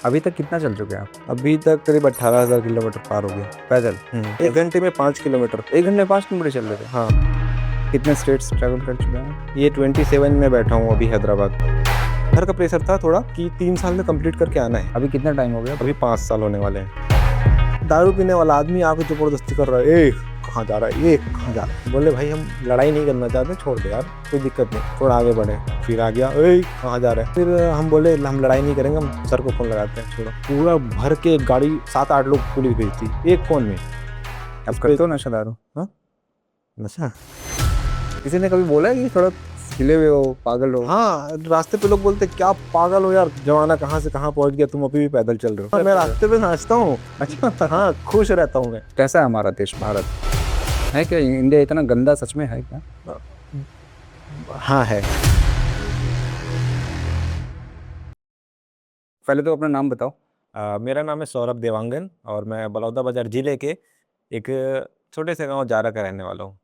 अभी तक कितना चल चुके हैं आप? अभी तक करीब 18,000 किलोमीटर पार हो गया। पैदल? 1 घंटे में 5 किलोमीटर। 1 घंटे में 5 किलोमीटर चल रहे थे? हाँ, कितने स्टेट्स ट्रैवल कर चुके हैं? ये 27 में बैठा हूँ अभी हैदराबाद। घर का प्रेशर था थोड़ा कि 3 साल में कंप्लीट करके आना है। अभी कितना टाइम हो गया? अभी 5 साल होने वाले हैं। दारू पीने वाला आदमी आके जबरदस्ती कर रहा है, ए कहाँ जा रहा है, ये कहाँ जा रहा है। बोले भाई हम लड़ाई नहीं करना चाहते, छोड़ दे यार, कोई दिक्कत नहीं, थोड़ा आगे बढ़े। फिर आ गया, ए कहाँ जा रहा है। फिर हम बोले हम लड़ाई नहीं करेंगे, हम सर को फोन लगाते हैं, छोड़ो। पूरा भर के गाड़ी 7-8 लोग पुलिस भेजती एक फोन में। आप करते हो नशा दारू? हाँ, नशा किसी ने कभी बोला है कि थोड़ा हिले हुए हो, पागल हो? हाँ, रास्ते पे लोग बोलते क्या पागल हो यार, जमाना कहाँ से कहाँ पहुँच गया, तुम अभी भी पैदल चल रहे हो। मैं रास्ते पे नाचता हूँ। अच्छा। हाँ, खुश रहता हूँ मैं। कैसा है हमारा देश भारत? है क्या इंडिया इतना गंदा सच में है क्या? हाँ है। पहले तो अपना नाम बताओ। मेरा नाम है सौरभ देवांगन और मैं बलौदाबाजार जिले के एक छोटे से गांव जारा का रहने वाला हूँ।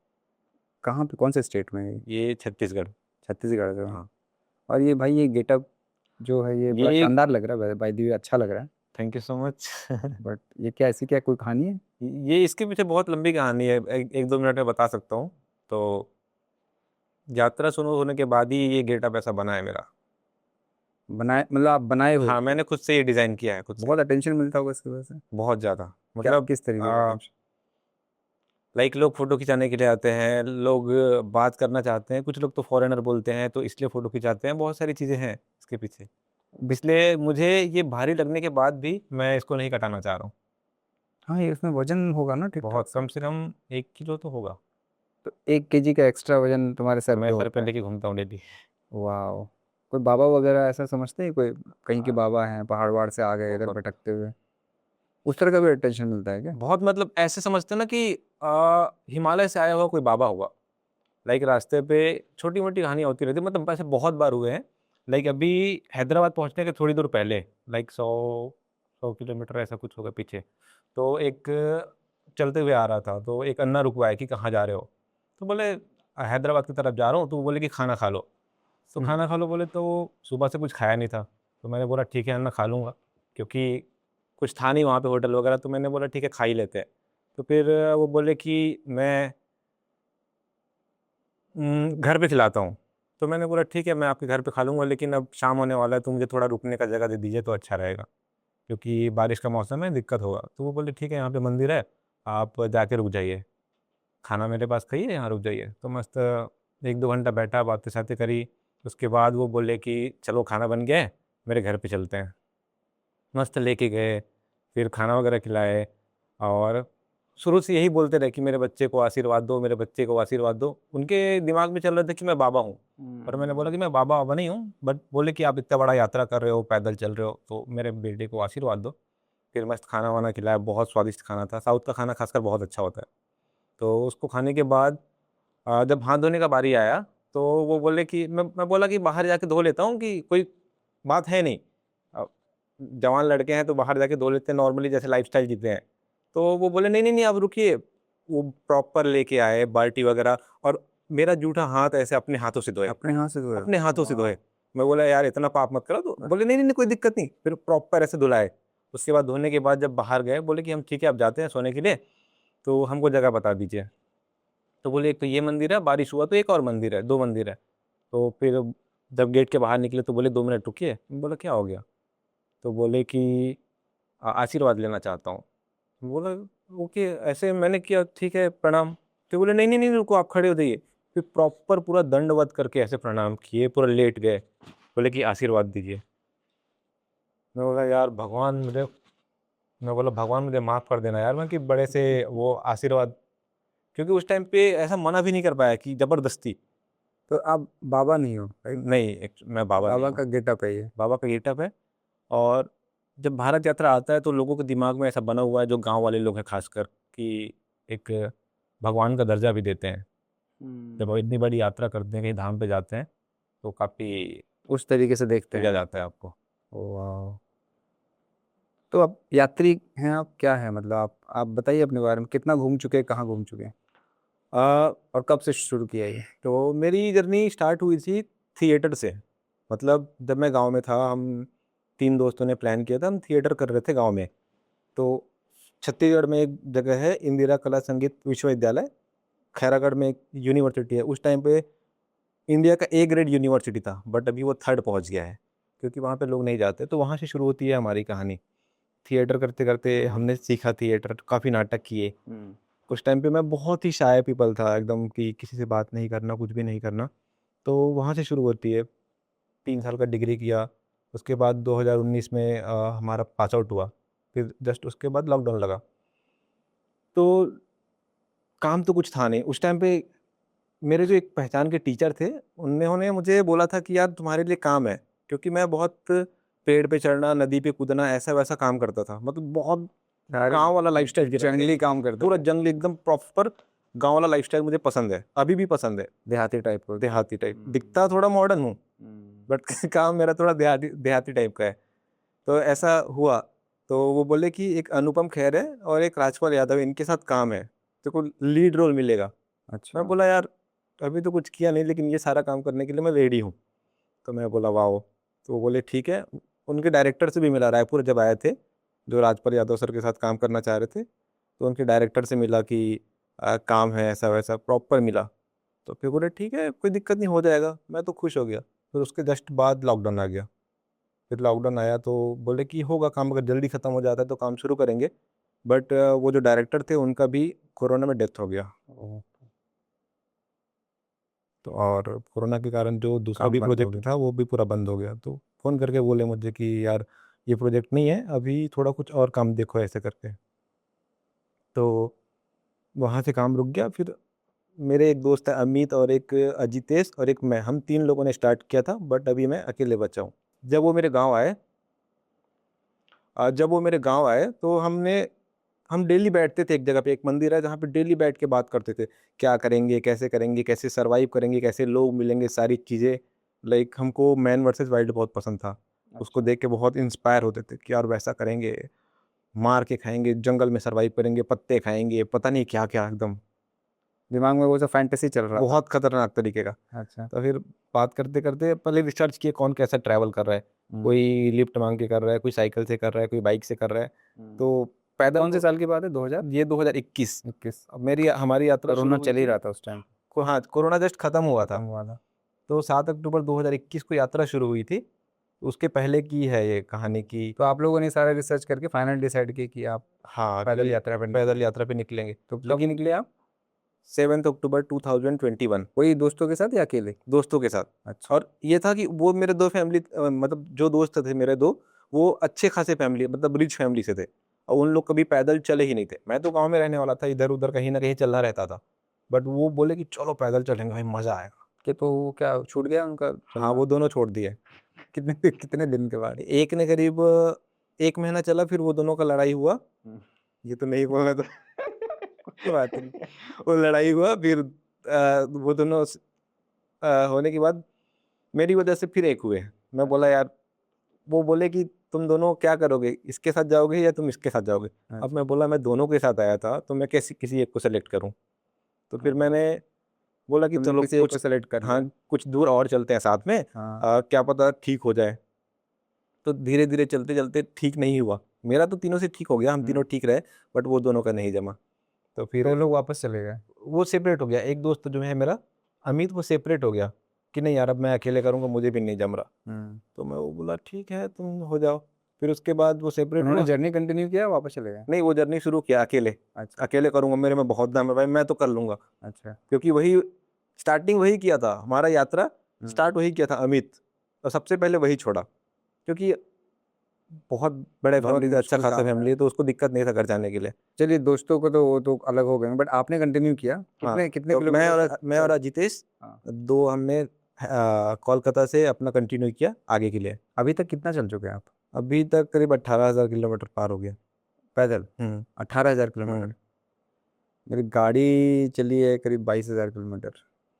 कहाँ पे, कौन से स्टेट में है ये? ये छत्तीसगढ़। छत्तीसगढ़ से हो? हाँ। और ये भाई, ये गेटअप जो है ये बड़ा ये शानदार लग रहा है, बाय द वे अच्छा लग रहा है। Thank you so much. But ये क्या, ऐसी क्या कोई कहानी है? ये इसके पीछे बहुत लंबी कहानी है, 1-2 मिनट में बता सकता हूँ। तो यात्रा शुरू होने के बाद ही ये गेटअप ऐसा बना है मेरा। बनाए मतलब आप बनाए हो? हाँ, मैंने खुद से ये डिज़ाइन किया है, खुद से। बहुत अटेंशन मिलता होगा इसकी वजह से? बहुत ज़्यादा, क्या, मतलब किस तरीके का attention? लाइक लोग फ़ोटो खिंचाने के लिए आते हैं, लोग बात करना चाहते हैं, कुछ लोग तो फॉरेनर बोलते हैं तो इसलिए फ़ोटो खिंचाते हैं, बहुत सारी चीज़ें हैं इसके पीछे। इसलिए मुझे ये भारी लगने के बाद भी मैं इसको नहीं कटाना चाह रहा हूँ। हाँ, ये इसमें वजन होगा ना ठीक ठाक? बहुत, कम से कम 1 किलो तो होगा। तो 1 केजी का एक्स्ट्रा वजन तुम्हारे सर मैं पे सर पे होता है? लेके घूमता हूँ डेली। वाह। कोई बाबा वगैरह ऐसा समझते हैं, कोई कहीं के हाँ, बाबा हैं, पहाड़ वहाड़ से आ गए इधर बहुत भटकते हुए, उस तरह का भी अटेंशन मिलता है क्या? बहुत मतलब ऐसे समझते हैं ना कि हिमालय से आया हुआ कोई बाबा होगा। लाइक रास्ते पे छोटी-मोटी कहानियाँ होती रहती हैं, मतलब ऐसे बहुत बार हुए हैं। लाइक अभी हैदराबाद पहुँचने के थोड़ी दूर पहले, लाइक 100 किलोमीटर ऐसा कुछ होगा पीछे। तो एक चलते हुए आ रहा था, तो एक अन्ना रुकवाया कि कहाँ जा रहे हो? तो बोले हैदराबाद की तरफ जा रहा हूँ, तो वो बोले कि खाना खा लो। तो खाना खा लो बोले, तो सुबह से कुछ खाया नहीं था। तो मैंने बोला ठीक है अन्ना, खा लूँगा, क्योंकि कुछ था नहीं वहाँ पे होटल वगैरह, तो मैंने बोला ठीक है खा ही लेते हैं। तो फिर वो बोले कि मैं घर पे खिलाता हूँ। तो मैंने बोला ठीक है मैं आपके घर पे खा लूँगा, लेकिन अब शाम होने वाला है तो मुझे थोड़ा रुकने का जगह दे दीजिए तो अच्छा रहेगा, क्योंकि बारिश का मौसम है, दिक्कत होगा। तो वो बोले ठीक है यहाँ पे मंदिर है, आप जाके रुक जाइए, खाना मेरे पास खाइए, यहाँ रुक जाइए। तो मस्त 1-2 घंटा बैठा, बातें-शातें करी। उसके बाद वो बोले कि चलो खाना बन गया है, मेरे घर पे चलते हैं। मस्त लेके गए, फिर खाना वगैरह खिलाए और शुरू से यही बोलते रहे कि मेरे बच्चे को आशीर्वाद दो, मेरे बच्चे को आशीर्वाद दो। उनके दिमाग में चल रहा था कि मैं बाबा हूँ, पर मैंने बोला कि मैं बाबा-वाबा नहीं हूँ, बट बोले कि आप इतना बड़ा यात्रा कर रहे हो, पैदल चल रहे हो, तो मेरे बेटे को आशीर्वाद दो। फिर मस्त खाना-वाना खिलाया, बहुत स्वादिष्ट खाना था। साउथ का खाना खासकर बहुत अच्छा होता है। तो उसको खाने के बाद जब हाथ धोने का बारी आया, तो वो बोले कि मैं बोला कि बाहर जाके धो लेता हूँ, कि कोई बात है नहीं। अ, जवान लड़के हैं तो बाहर जाके धो लेते हैं नॉर्मली, जैसे लाइफ़स्टाइल जीते हैं। तो वो बोले नहीं, नहीं, नहीं आप रुकिए। वो प्रॉपर लेके आए बाल्टी वगैरह और मेरा जूठा हाथ ऐसे अपने हाथों से धोए, अपने हाथ से धोया? अपने हाथों से वाह। धोए। मैं बोला यार इतना पाप मत करो, तो बोले नहीं, नहीं, नहीं कोई दिक्कत नहीं। फिर प्रॉपर ऐसे धुलाए। उसके बाद धोने के बाद जब बाहर गए, बोले कि हम ठीक है अब जाते हैं सोने के लिए, तो हमको जगह बता दीजिए। तो बोले एक तो ये मंदिर है, बारिश हुआ तो एक और मंदिर है, 2 मंदिर है। तो फिर जब गेट के बाहर निकले तो बोले 2 मिनट रुकिए। मैं बोला क्या हो गया? तो बोले कि आशीर्वाद लेना चाहता हूँ। बोला ओके, ऐसे मैंने किया ठीक है प्रणाम। फिर बोले नहीं, नहीं, नहीं रुको आप खड़े हो जाइए। फिर प्रॉपर पूरा दंडवत करके ऐसे प्रणाम किए, पूरा लेट गए। बोले कि आशीर्वाद दीजिए। मैं बोला यार भगवान मुझे मैं बोला भगवान मुझे माफ़ कर देना यार, मैं कि बड़े से वो आशीर्वाद, क्योंकि उस टाइम पे ऐसा मना भी नहीं कर पाया कि ज़बरदस्ती। तो आप बाबा नहीं हो राइट? नहीं, मैं बाबा नहीं बाबा हूँ। का गेटअप है ये? बाबा का गेटअप है। और जब भारत यात्रा आता है तो लोगों के दिमाग में ऐसा बना हुआ है, जो गाँव वाले लोग हैं ख़ासकर, कि एक भगवान का दर्जा भी देते हैं। जब वो इतनी बड़ी यात्रा करते हैं, कहीं धाम पे जाते हैं, तो काफ़ी उस तरीके से देखते पूजा हैं? जाता है आपको। वाह। तो आप यात्री हैं, आप क्या है मतलब, आप बताइए अपने बारे में, कितना घूम चुके हैं, कहाँ घूम चुके हैं और कब से शुरू किया ये? तो मेरी जर्नी स्टार्ट हुई थी थिएटर से। मतलब जब मैं गाँव में था, हम 3 दोस्तों ने प्लान किया था, हम थिएटर कर रहे थे गाँव में। तो छत्तीसगढ़ में एक जगह है इंदिरा कला संगीत विश्वविद्यालय, खैरागढ़ में एक यूनिवर्सिटी है। उस टाइम पे इंडिया का ए ग्रेड यूनिवर्सिटी था, बट अभी वो 3rd पहुँच गया है, क्योंकि वहाँ पे लोग नहीं जाते। तो वहाँ से शुरू होती है हमारी कहानी। थिएटर करते-करते हमने सीखा थिएटर, काफ़ी नाटक किए। उस टाइम पे मैं बहुत ही शाय पीपल था एकदम, कि किसी से बात नहीं करना, कुछ भी नहीं करना। तो वहाँ से शुरू होती है। 3 साल का डिग्री किया, उसके बाद 2019 में हमारा पास आउट हुआ, फिर जस्ट उसके बाद लॉकडाउन लगा। तो काम तो कुछ था नहीं। उस टाइम पे मेरे जो एक पहचान के टीचर थे, उन्होंने मुझे बोला था कि यार तुम्हारे लिए काम है, क्योंकि मैं बहुत पेड़ पे चढ़ना, नदी पे कूदना, ऐसा-वैसा काम करता था। मतलब बहुत गाँव वाला लाइफ़स्टाइल जीता था। जंगली काम करते पूरा थे, जंगली एकदम प्रॉपर गाँव वाला लाइफ़स्टाइल मुझे पसंद है, अभी भी पसंद है, देहाती टाइप को। देहाती टाइप। दिखता थोड़ा मॉडर्न हूँ, बट काम मेरा थोड़ा देहाती देहाती टाइप का है। तो ऐसा हुआ, तो वो बोले कि एक अनुपम खेर है और एक राजपाल यादव है, इनके साथ काम है, तेरे को लीड रोल मिलेगा। अच्छा, मैं बोला यार अभी तो कुछ किया नहीं, लेकिन ये सारा काम करने के लिए मैं रेडी हूँ। तो मैं बोला वाओ! तो वो बोले ठीक है। उनके डायरेक्टर से भी मिला, रायपुर जब आए थे, जो राजपाल यादव सर के साथ काम करना चाह रहे थे, तो उनके डायरेक्टर से मिला कि काम है ऐसा-वैसा, प्रॉपर मिला। तो फिर बोले ठीक है, कोई दिक्कत नहीं, हो जाएगा। मैं तो खुश हो गया। फिर उसके जस्ट बाद लॉकडाउन आ गया। फिर लॉकडाउन आया तो बोले कि होगा काम, अगर जल्दी ख़त्म हो जाता है तो काम शुरू करेंगे। बट वो जो डायरेक्टर थे उनका भी कोरोना में डेथ हो गया। ओह! तो और कोरोना के कारण जो दूसरा काम भी बंद हो प्रोजेक्ट गया। था वो भी पूरा बंद हो गया। तो फ़ोन करके बोले मुझे कि यार ये प्रोजेक्ट नहीं है, अभी थोड़ा कुछ और काम देखो ऐसे करके। तो वहाँ से काम रुक गया। फिर मेरे एक दोस्त है अमित और एक अजितेश और एक मैं, हम 3 लोगों ने स्टार्ट किया था, बट अभी मैं अकेले बचा हूँ। जब वो मेरे गाँव आए जब वो मेरे गाँव आए तो हम डेली बैठते थे एक जगह पे, एक मंदिर है जहाँ पे डेली बैठ के बात करते थे। क्या करेंगे, कैसे सर्वाइव करेंगे, कैसे लोग मिलेंगे, सारी चीज़ें। लाइक हमको मैन वर्सेस वाइल्ड बहुत पसंद था। उसको अच्छा, देख के बहुत इंस्पायर होते थे कि यार वैसा करेंगे, मार के खाएँगे, जंगल में सर्वाइव करेंगे, पत्ते खाएँगे, पता नहीं क्या-क्या एकदम। दिमाग में वो सब फैंटेसी चल रहा था। बहुत खतरनाक तरीके का। अच्छा, तो फिर बात करते-करते पहले रिसर्च किए कौन कैसा ट्रैवल कर रहा है। हुँ, कोई लिफ्ट माँग के कर रहा है, कोई साइकिल से कर रहा है, कोई बाइक से कर रहा है। हुँ। तो पैदल कौन से साल की बात है, 2021? ये 2021। अब हमारी यात्रा शुरू कोरोना हुई चल ही थी। रहा था उस टाइम, हाँ, कोरोना जस्ट खत्म हुआ था। खत्म हुआ था। तो 7 अक्टूबर 2021 को यात्रा शुरू हुई थी। उसके पहले की है ये कहानी कि तो आप लोगों ने सारा रिसर्च करके फाइनल डिसाइड किया कि आप हाँ, पैदल कि यात्रा पर निकले। पैदल यात्रा पे निकलेंगे। तो कब लेकिन निकले आप? 7 अक्टूबर 2021 वही दोस्तों के साथ या अकेले? दोस्तों के साथ। अच्छा, और ये था कि वो मेरे 2 फैमिली मतलब जो दोस्त थे मेरे 2, वो अच्छे खासे फैमिली मतलब रिच फैमिली से थे। और उन लोग कभी पैदल चले ही नहीं थे। मैं तो गाँव में रहने वाला था, इधर-उधर कहीं न कहीं चलना रहता था। बट वो बोले कि चलो पैदल चलेंगे भाई, मज़ा आएगा। कि तो वो क्या छूट गया उनका हाँ, चलना? वो दोनों छोड़ दिए। कितने दिन के बाद? एक ने करीब 1 महीना चला, फिर वो दोनों का लड़ाई हुआ। हुँ। ये तो नहीं बोलना था। कोई बात नहीं। वो लड़ाई हुआ, फिर वो दोनों होने के बाद मेरी वजह से फिर एक हुए। मैं बोला यार, वो बोले कि तुम दोनों क्या करोगे? इसके साथ जाओगे या तुम इसके साथ जाओगे? अब अच्छा, मैं बोला मैं दोनों के साथ आया था, तो मैं कैसे किसी एक को सेलेक्ट करूँ? तो फिर मैंने बोला कि तुमने चलो किसी एक को कुछ सेलेक्ट कर हाँ, लिया। कुछ दूर और चलते हैं साथ में, हाँ, क्या पता ठीक हो जाए। तो धीरे-धीरे चलते-चलते ठीक नहीं हुआ। मेरा तो तीनों से ठीक हो गया, हम तीनों ठीक रहे, बट वो दोनों का नहीं जमा। तो तो फिर लोग वापस चले गए। वो सेपरेट हो गया। एक दोस्त जो है मेरा, अमित, वो सेपरेट हो गया कि नहीं यार अब मैं अकेले करूँगा, मुझे भी नहीं जम रहा। हुँ। तो मैं वो बोला ठीक है तुम हो जाओ। फिर उसके बाद वो सेपरेट उन्होंने हुआ। जर्नी कंटिन्यू किया, वापस चले गए? नहीं, वो जर्नी शुरू किया अकेले। अच्छा, अकेले करूँगा, मेरे में बहुत दम है भाई, मैं तो कर लूँगा। अच्छा। क्योंकि वही स्टार्टिंग वही किया था, हमारा यात्रा हुँ। स्टार्ट वही किया था अमित, और सबसे पहले वही छोड़ा। क्योंकि बहुत बड़े बहुत फैमिली से, अच्छा मुश्किल खासा काम फैमिली है। है, तो उसको दिक्कत नहीं था घर जाने के लिए। चलिए दोस्तों को तो वो तो अलग हो गए, बट आपने कंटिन्यू किया। हाँ, कितने कितने तो किलोमीटर मैं और अजितेश हाँ, 2 हमने कोलकाता से अपना कंटिन्यू किया आगे के लिए। अभी तक कितना चल चुके हैं आप? अभी तक करीब 18,000 किलोमीटर पार हो गया। पैदल? हुँ, 18,000 किलोमीटर। हुँ। मेरी गाड़ी चली है करीब 22,000 किलोमीटर,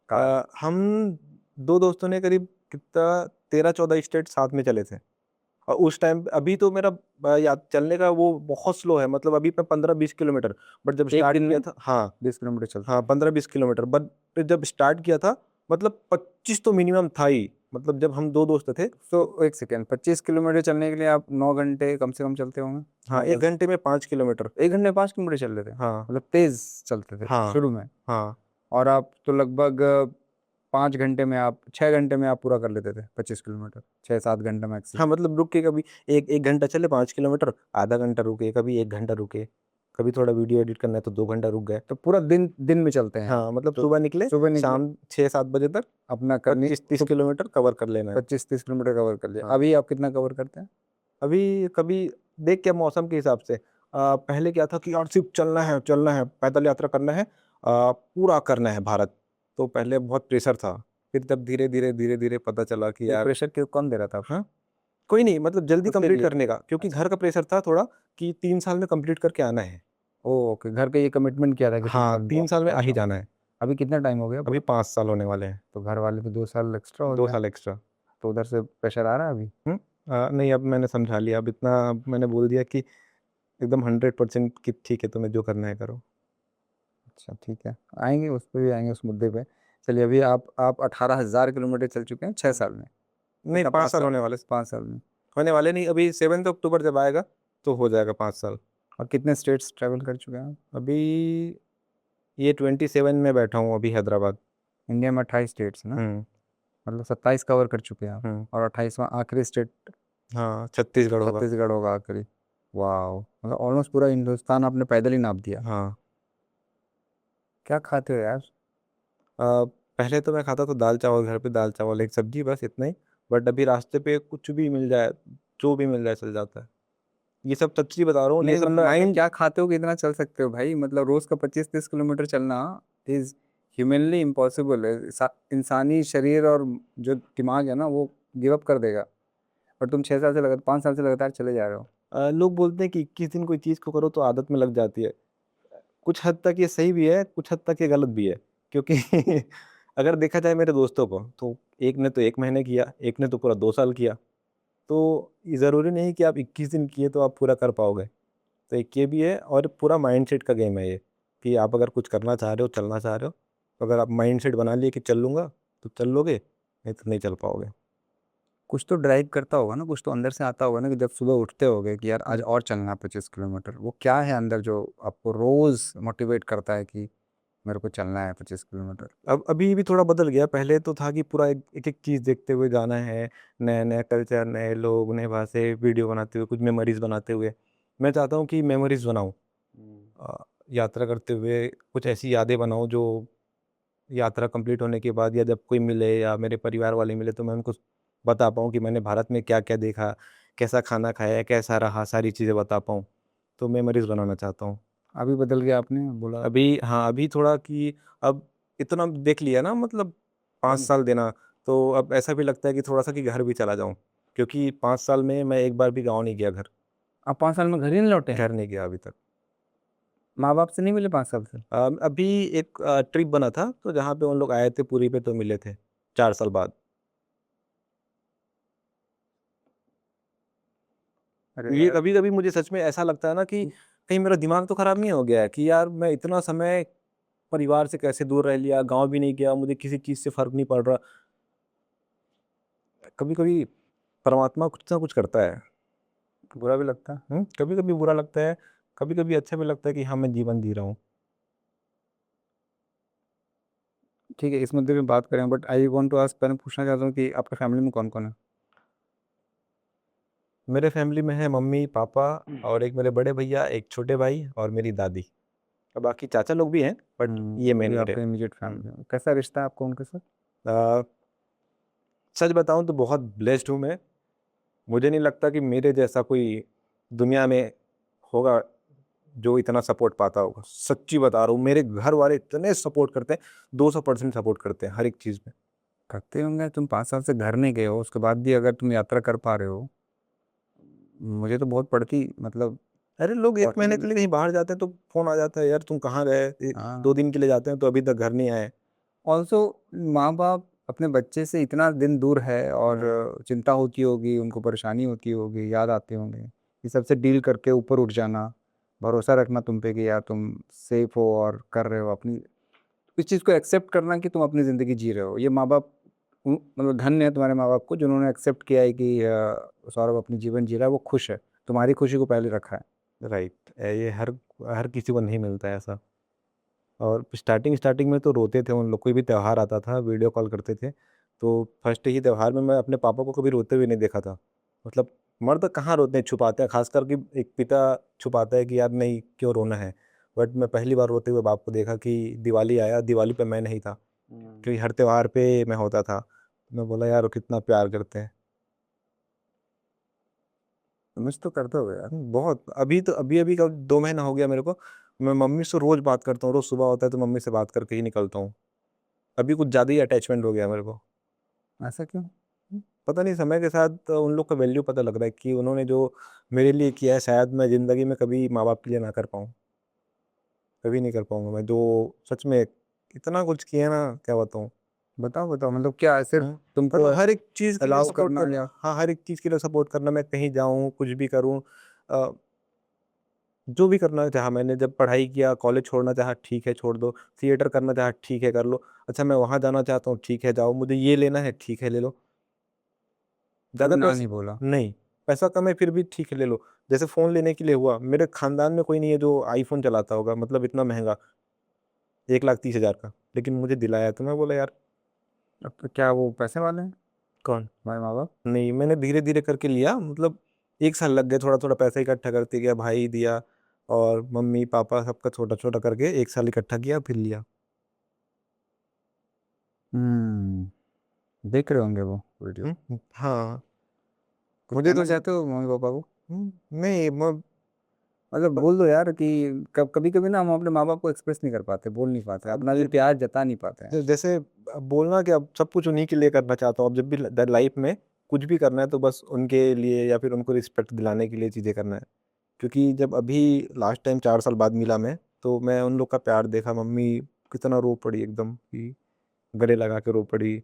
कार। हम 2 दोस्तों ने करीब कितना 13-14 स्टेट साथ में चले थे। और उस टाइम अभी तो मेरा या चलने का वो बहुत स्लो है, मतलब अभी मैं 15-20 किलोमीटर, बट जब 1 स्टार्ट दिन किया में था हाँ, 20 किलोमीटर चलते हाँ हैं। 15-20 किलोमीटर, बट जब स्टार्ट किया था मतलब 25 तो मिनिमम था ही। मतलब जब हम 2 दोस्त थे, तो एक सेकेंड, 25 किलोमीटर चलने के लिए आप 9 घंटे कम से कम चलते होंगे? हाँ, 1 घंटे में 5 किलोमीटर। 1 घंटे में 5 किलोमीटर चल रहे थे? हाँ, मतलब तेज चलते थे हाँ, शुरू में? हाँ, और आप तो लगभग 5 घंटे में, आप 6 घंटे में आप पूरा कर लेते थे 25 किलोमीटर, 6-7 घंटे मैक्सिमम? हाँ, मतलब रुक के कभी 1 घंटा चले 5 किलोमीटर, आधा घंटा रुके, कभी 1 घंटा रुके, कभी थोड़ा वीडियो एडिट करना है तो 2 घंटा रुक गए। तो पूरा दिन दिन में चलते हैं आप? हाँ, मतलब तो सुबह निकले, सुबह निकले, शाम 6-7 बजे तक अपना करनी 25-30 तो किलोमीटर कवर कर लेना है। 25-30 किलोमीटर कवर कर लिया। हाँ, अभी आप कितना कवर करते हैं? अभी कभी देख के मौसम के हिसाब से पहले क्या था कि यार सिर्फ चलना है, पैदल यात्रा करना है, पूरा करना है भारत। तो पहले बहुत प्रेशर था। फिर तब धीरे-धीरे पता चला कि ये यार प्रेशर कौन दे रहा था आपको? हाँ, कोई नहीं, मतलब जल्दी खुद के कंप्लीट लिए? करने का, क्योंकि अच्छा। घर का प्रेशर था थोड़ा कि 3 साल में कंप्लीट करके आना है। ओह! ओके, घर पे ये कमिटमेंट किया था कि 3 हाँ, साल में 3 वापस साल में आ लौट ही जाऊँ। जाना है। अभी कितना टाइम हो गया अभी पूरा? 5 साल होने वाले हैं, तो घर वाले तो 2 साल एक्स्ट्रा हो 2 गया, साल एक्स्ट्रा। तो उधर से प्रेशर आ रहा है अभी? नहीं, अब मैंने समझा लिया, अब इतना मैंने बोल दिया कि एकदम 100% कि ठीक है, तुम्हें जो करना है करो। अच्छा, ठीक है। आएँगे उस पे भी आएँगे, उस मुद्दे पे। चलिए, अभी आप 18,000 किलोमीटर चल चुके हैं 6 साल में। नहीं, कितना, 5 5 साल साल? होने वाले 5 साल में। होने वाले नहीं, अभी 7 अक्टूबर जब आएगा, तो हो जाएगा 5 साल। और कितने स्टेट्स ट्रैवल कर चुके हैं आप? अभी ये 27 में बैठा हूँ अभी हैदराबाद। इंडिया में 28 स्टेट्स ना? हुँ, मतलब 27 कवर कर चुके हैं आप। हुँ। और 28वां आखिरी स्टेट हाँ, छत्तीसगढ़ होगा। छत्तीसगढ़ होगा आखिरी। वॉव! मतलब ऑलमोस्ट पूरा हिंदुस्तान आपने पैदल ही नाप दिया। हाँ। क्या खाते हो यार? पहले तो मैं खाता था दाल-चावल, घर पे दाल-चावल, एक सब्ज़ी, बस इतना ही। बट अभी रास्ते पे कुछ भी मिल जाए, जो भी मिल जाए चल जाता है। ये सब सच्ची बता रहा हूँ, ये नहीं, सब मतलब ऐसा माइंड। क्या खाते हो कि इतना चल सकते हो भाई? मतलब रोज़ का 25-30 किलोमीटर चलना इज़ ह्यूमनली इम्पॉसिबल है। इंसानी शरीर और जो दिमाग है ना, वो गिव अप कर देगा। और तुम 6 साल से लगातार, 5 साल से लगातार चले जा रहे हो। लोग बोलते हैं कि 21 दिन कोई चीज़ को करो तो आदत में लग जाती है। कुछ हद तक ये सही भी है, कुछ हद तक ये गलत भी है। क्योंकि अगर देखा जाए मेरे दोस्तों को, तो एक ने तो 1 महीने किया, एक ने तो पूरा 2 साल किया। तो ये ज़रूरी नहीं कि आप 21 दिन किए तो आप पूरा कर पाओगे। तो एक ये भी है, और पूरा माइंडसेट का गेम है ये, कि आप अगर कुछ करना चाह रहे हो, चलना चाह रहे हो, तो अगर आप माइंडसेट बना लिए कि चल लूँगा, तो चल लोगे, नहीं तो नहीं चल पाओगे। कुछ तो ड्राइव करता होगा ना, कुछ तो अंदर से आता होगा ना कि जब सुबह उठते होगे कि यार आज और चलना है 25 किलोमीटर। वो क्या है अंदर जो आपको रोज़ मोटिवेट करता है कि मेरे को चलना है 25 किलोमीटर? अब अभी भी थोड़ा बदल गया, पहले तो था कि पूरा एक-एक चीज़ देखते हुए जाना है, नया-नया कल्चर, नए लोग, नए भाषा, वीडियो बनाते हुए, कुछ मेमोरीज़ बनाते हुए। मैं चाहता हूँ कि मेमोरीज़ बनाऊँ, यात्रा करते हुए कुछ ऐसी यादें बनाऊँ जो यात्रा कंप्लीट होने के बाद, या जब कोई मिले या मेरे परिवार वाले मिले, तो मैं उनको बता पाऊँ कि मैंने भारत में क्या-क्या देखा, कैसा खाना खाया, कैसा रहा, सारी चीज़ें बता पाऊँ। तो मेमोरीज़ बनाना चाहता हूँ। अभी बदल गया आपने बोला? अभी हाँ, अभी थोड़ा कि अब इतना देख लिया ना, मतलब 5 साल देना, तो अब ऐसा भी लगता है कि थोड़ा-सा कि घर भी चला जाऊँ। क्योंकि 5 साल में मैं एक बार भी गाँव नहीं गया घर। आप 5 साल में घर ही नहीं लौटे? घर नहीं गया अभी तक। माँ-बाप से नहीं मिले 5 साल से? अभी एक ट्रिप बना था, तो जहाँ पे उन लोग आए थे पुरी पे, तो मिले थे 4 साल बाद। अरे ये यार! कभी-कभी मुझे सच में ऐसा लगता है ना कि कहीं मेरा दिमाग तो खराब नहीं हो गया है, कि यार मैं इतना समय परिवार से कैसे दूर रह लिया, गाँव भी नहीं गया, मुझे किसी चीज़ से फ़र्क नहीं पड़ रहा। कभी-कभी परमात्मा कुछ ना कुछ करता है। बुरा भी लगता है। कभी-कभी बुरा लगता है, कभी-कभी अच्छा भी लगता है कि हाँ, मैं जीवन जी रहा हूँ। ठीक है, इस मुद्दे पे बात करें, but I want to ask, पहले पूछना चाहता हूँ कि आपका फैमिली में कौन-कौन है? मेरे फैमिली में है मम्मी, पापा और एक मेरे बड़े भैया, एक छोटे भाई और मेरी दादी। और बाकी चाचा लोग भी हैं, बट ये वो मेन भी मेरे। आपका इमीडिएट हुँ। फैमिली है। कैसा रिश्ता है आपका उनके साथ? अ, सच बताऊँ तो बहुत ब्लेस्ड हूँ मैं। मुझे नहीं लगता कि मेरे जैसा कोई दुनिया में होगा जो इतना सपोर्ट पाता होगा। सच्ची बता रहा हूँ, मेरे घर वाले इतने सपोर्ट करते हैं, 200% सपोर्ट करते हैं हर एक चीज़ में। करते होंगे, तुम 5 साल से घर नहीं गए हो, उसके बाद भी अगर तुम यात्रा कर पा रहे हो, मुझे तो बहुत पड़ती, मतलब अरे लोग 1 महीने पॉसिबल। के लिए कहीं बाहर जाते हैं तो फ़ोन आ जाता है, यार तुम कहाँ गए? हाँ। 2 दिन के लिए जाते हैं तो अभी तक घर नहीं आए। ऑल्सो माँ-बाप अपने बच्चे से इतना दिन दूर है हुँ। और चिंता होती होगी, उनको परेशानी होती होगी, याद आते होंगे। ये सबसे डील करके ऊपर उठ जाना, भरोसा रखना तुम पे कि यार तुम सेफ हो और कर रहे हो अपनी, इस चीज़ को एक्सेप्ट करना कि तुम अपनी ज़िंदगी जी रहे हो। ये माँ-बाप मतलब धन्य है तुम्हारे माँ बाप को जिन्होंने एक्सेप्ट किया है कि सौरभ अपनी जीवन जी रहा है, वो खुश है, तुम्हारी खुशी को पहले रखा है। राइट, ये हर हर किसी को नहीं मिलता है ऐसा। और स्टार्टिंग स्टार्टिंग में तो रोते थे उन लोग, कोई भी त्योहार आता था वीडियो कॉल करते थे, तो फर्स्ट ही त्योहार में मैं अपने पापा को कभी रोते हुए नहीं देखा था। मतलब मर्द कहाँ रोते हैं, छुपाते हैं, खासकर कि एक पिता छुपाता है कि यार नहीं क्यों रोना है। बट मैं पहली बार रोते हुए बाप को देखा कि दिवाली आया, दिवाली पे मैं नहीं था, क्योंकि हर त्योहार पे मैं होता था। मैं बोला यार वो कितना प्यार करते हैं। मिस तो करते हो यार। बहुत, अभी तो अभी अभी का 2 महीना हो गया मेरे को, मैं मम्मी से रोज बात करता हूँ, रोज सुबह होता है तो मम्मी से बात करके ही निकलता हूँ। अभी कुछ ज़्यादा ही अटैचमेंट हो गया मेरे को। ऐसा क्यों? पता नहीं, समय के साथ उन लोग का वैल्यू पता लग रहा है कि उन्होंने जो मेरे लिए किया है शायद मैं ज़िंदगी में कभी माँ बाप के लिए ना कर पाऊँ। कभी नहीं कर पाऊँगा मैं, जो सच में इतना कुछ किया ना, क्या बताऊँ। बताओ बताओ, मतलब क्या सिर्फ हाँ, तुमको मतलब हर एक चीज़ के लिए अलाउ सपोर्ट करना करना। या हाँ, हर एक चीज़ के लिए सपोर्ट करना, मैं कहीं जाऊँ, कुछ भी करूँ, अ, जो भी करना चाहा मैंने, जब पढ़ाई किया, कॉलेज छोड़ना चाहा, ठीक है छोड़ दो, थिएटर करना चाहा, ठीक है कर लो, अच्छा मैं वहाँ जाना चाहता हूँ, ठीक है जाओ, मुझे ये लेना है, ठीक है ले लो। कभी ज़्यादा ना नहीं पैसा बोला? नहीं, पैसा कम है फिर भी ठीक है ले लो। जैसे फ़ोन लेने के लिए हुआ, मेरे ख़ानदान में कोई नहीं है जो आईफ़ोन चलाता होगा, मतलब इतना महँगा, 1,30,000 का, लेकिन मुझे दिलाया तो मैं बोला यार। अब तो क्या वो पैसे वाले हैं कौन? तुम्हारे माँ बाप? नहीं, मैंने धीरे-धीरे करके लिया, मतलब 1 साल लग गए, थोड़ा-थोड़ा पैसा इकट्ठा करते गया, भाई दिया और मम्मी-पापा सबका छोटा-छोटा करके 1 साल इकट्ठा किया फिर लिया। देख रहे होंगे वो वीडियो? हाँ, कुछ मुझे कहना तो चाहते हो मम्मी पापा को? नहीं म मतलब प बोल दो यार कि कभी कभी ना हम अपने माँ बाप को एक्सप्रेस नहीं कर पाते, बोल नहीं पाते, अब अपना भी प्यार जता नहीं पाते हैं। जैसे अब बोलना क्या, अब सब कुछ उन्हीं के लिए करना चाहता हूँ। अब जब भी लाइफ़ में कुछ भी करना है तो बस उनके लिए या फिर उनको रिस्पेक्ट दिलाने के लिए चीज़ें करना है। क्योंकि जब अभी लास्ट टाइम 4 साल बाद मिला मैं, तो मैं उन लोग का प्यार देखा, मम्मी कितना रो पड़ी एकदम कि गले लगा के रो पड़ी।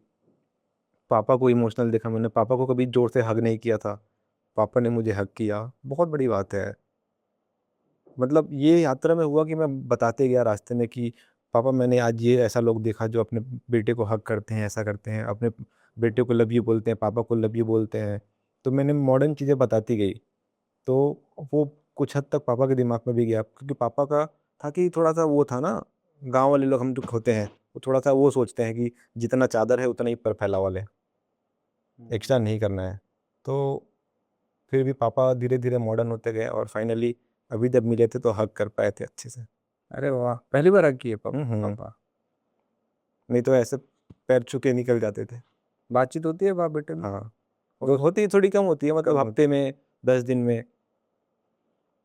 पापा को इमोशनल देखा मैंने, पापा को कभी ज़ोर से हग नहीं किया था, पापा ने मुझे हग किया, बहुत बड़ी बात है। मतलब ये यात्रा में हुआ कि मैं बताते गया रास्ते में कि पापा मैंने आज ये ऐसा लोग देखा जो अपने बेटे को हग करते हैं, ऐसा करते हैं, अपने बेटे को लव यू बोलते हैं, पापा को लव यू बोलते हैं। तो मैंने मॉडर्न चीज़ें बताती गई, तो वो कुछ हद तक पापा के दिमाग में भी गया, क्योंकि पापा का था कि थोड़ा-सा वो था ना, गाँव वाले लोग हम जो होते हैं, वो थोड़ा-सा वो सोचते हैं कि जितना चादर है उतना ही पर फैलावा लें, एक्स्ट्रा नहीं करना है। तो फिर भी पापा धीरे-धीरे मॉडर्न होते गए और फाइनली अभी जब मिले थे तो हग कर पाए थे अच्छे से। अरे वाह, पहली बार हक किए हुँ, हुँ। पापा? नहीं तो ऐसे पैर छू के निकल जाते थे। बातचीत होती है बाप बेटे में? हाँ, दोस्त होती थोड़ी कम होती है, मतलब कब होती? हफ्ते में, 10 दिन में।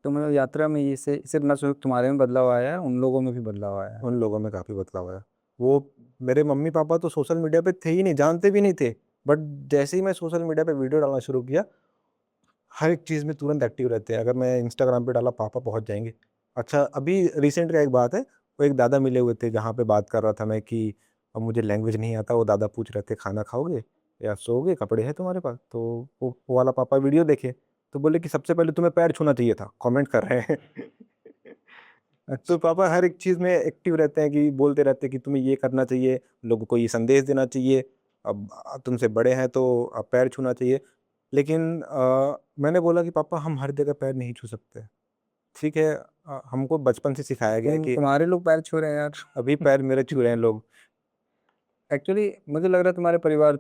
तो मतलब यात्रा में ये से सिर्फ ना सिर्फ तुम्हारे में बदलाव आया है, उन लोगों में भी बदलाव आया है। उन लोगों में काफ़ी बदलाव आया। वो मेरे मम्मी-पापा तो सोशल मीडिया पे थे ही नहीं, जानते भी नहीं थे। बट जैसे ही मैं सोशल मीडिया पे वीडियो डालना शुरू किया, हर एक चीज़ में तुरंत एक्टिव रहते हैं। अगर मैं इंस्टाग्राम पे डाला, पापा पहुँच जाएँगे। अच्छा, अभी रिसेंट का एक बात है, वो एक दादा मिले हुए थे जहाँ पे बात कर रहा था मैं कि अब मुझे लैंग्वेज नहीं आता, वो दादा पूछ रहे थे खाना खाओगे या सोओगे, कपड़े हैं तुम्हारे पास? तो वो वाला पापा वीडियो देखे, तो बोले कि सबसे पहले तुम्हें पैर छूना चाहिए था, कमेंट कर रहे हैं। तो अच्छा। पापा हर एक चीज़ में एक्टिव रहते हैं कि बोलते रहते हैं कि तुम्हें ये करना चाहिए, लोगों को ये संदेश देना चाहिए, अब तुमसे बड़े हैं तो अब पैर छूना चाहिए। लेकिन मैंने बोला कि पापा हम हर जगह पैर नहीं छू सकते। ठीक है, हमको बचपन से सिखाया गया है कि तुम्हारे लोग पैर छू रहे हैं यार। अभी पैर मेरे छू रहे हैं लोग। एक्चुअली मुझे लग रहा है तुम्हारे परिवार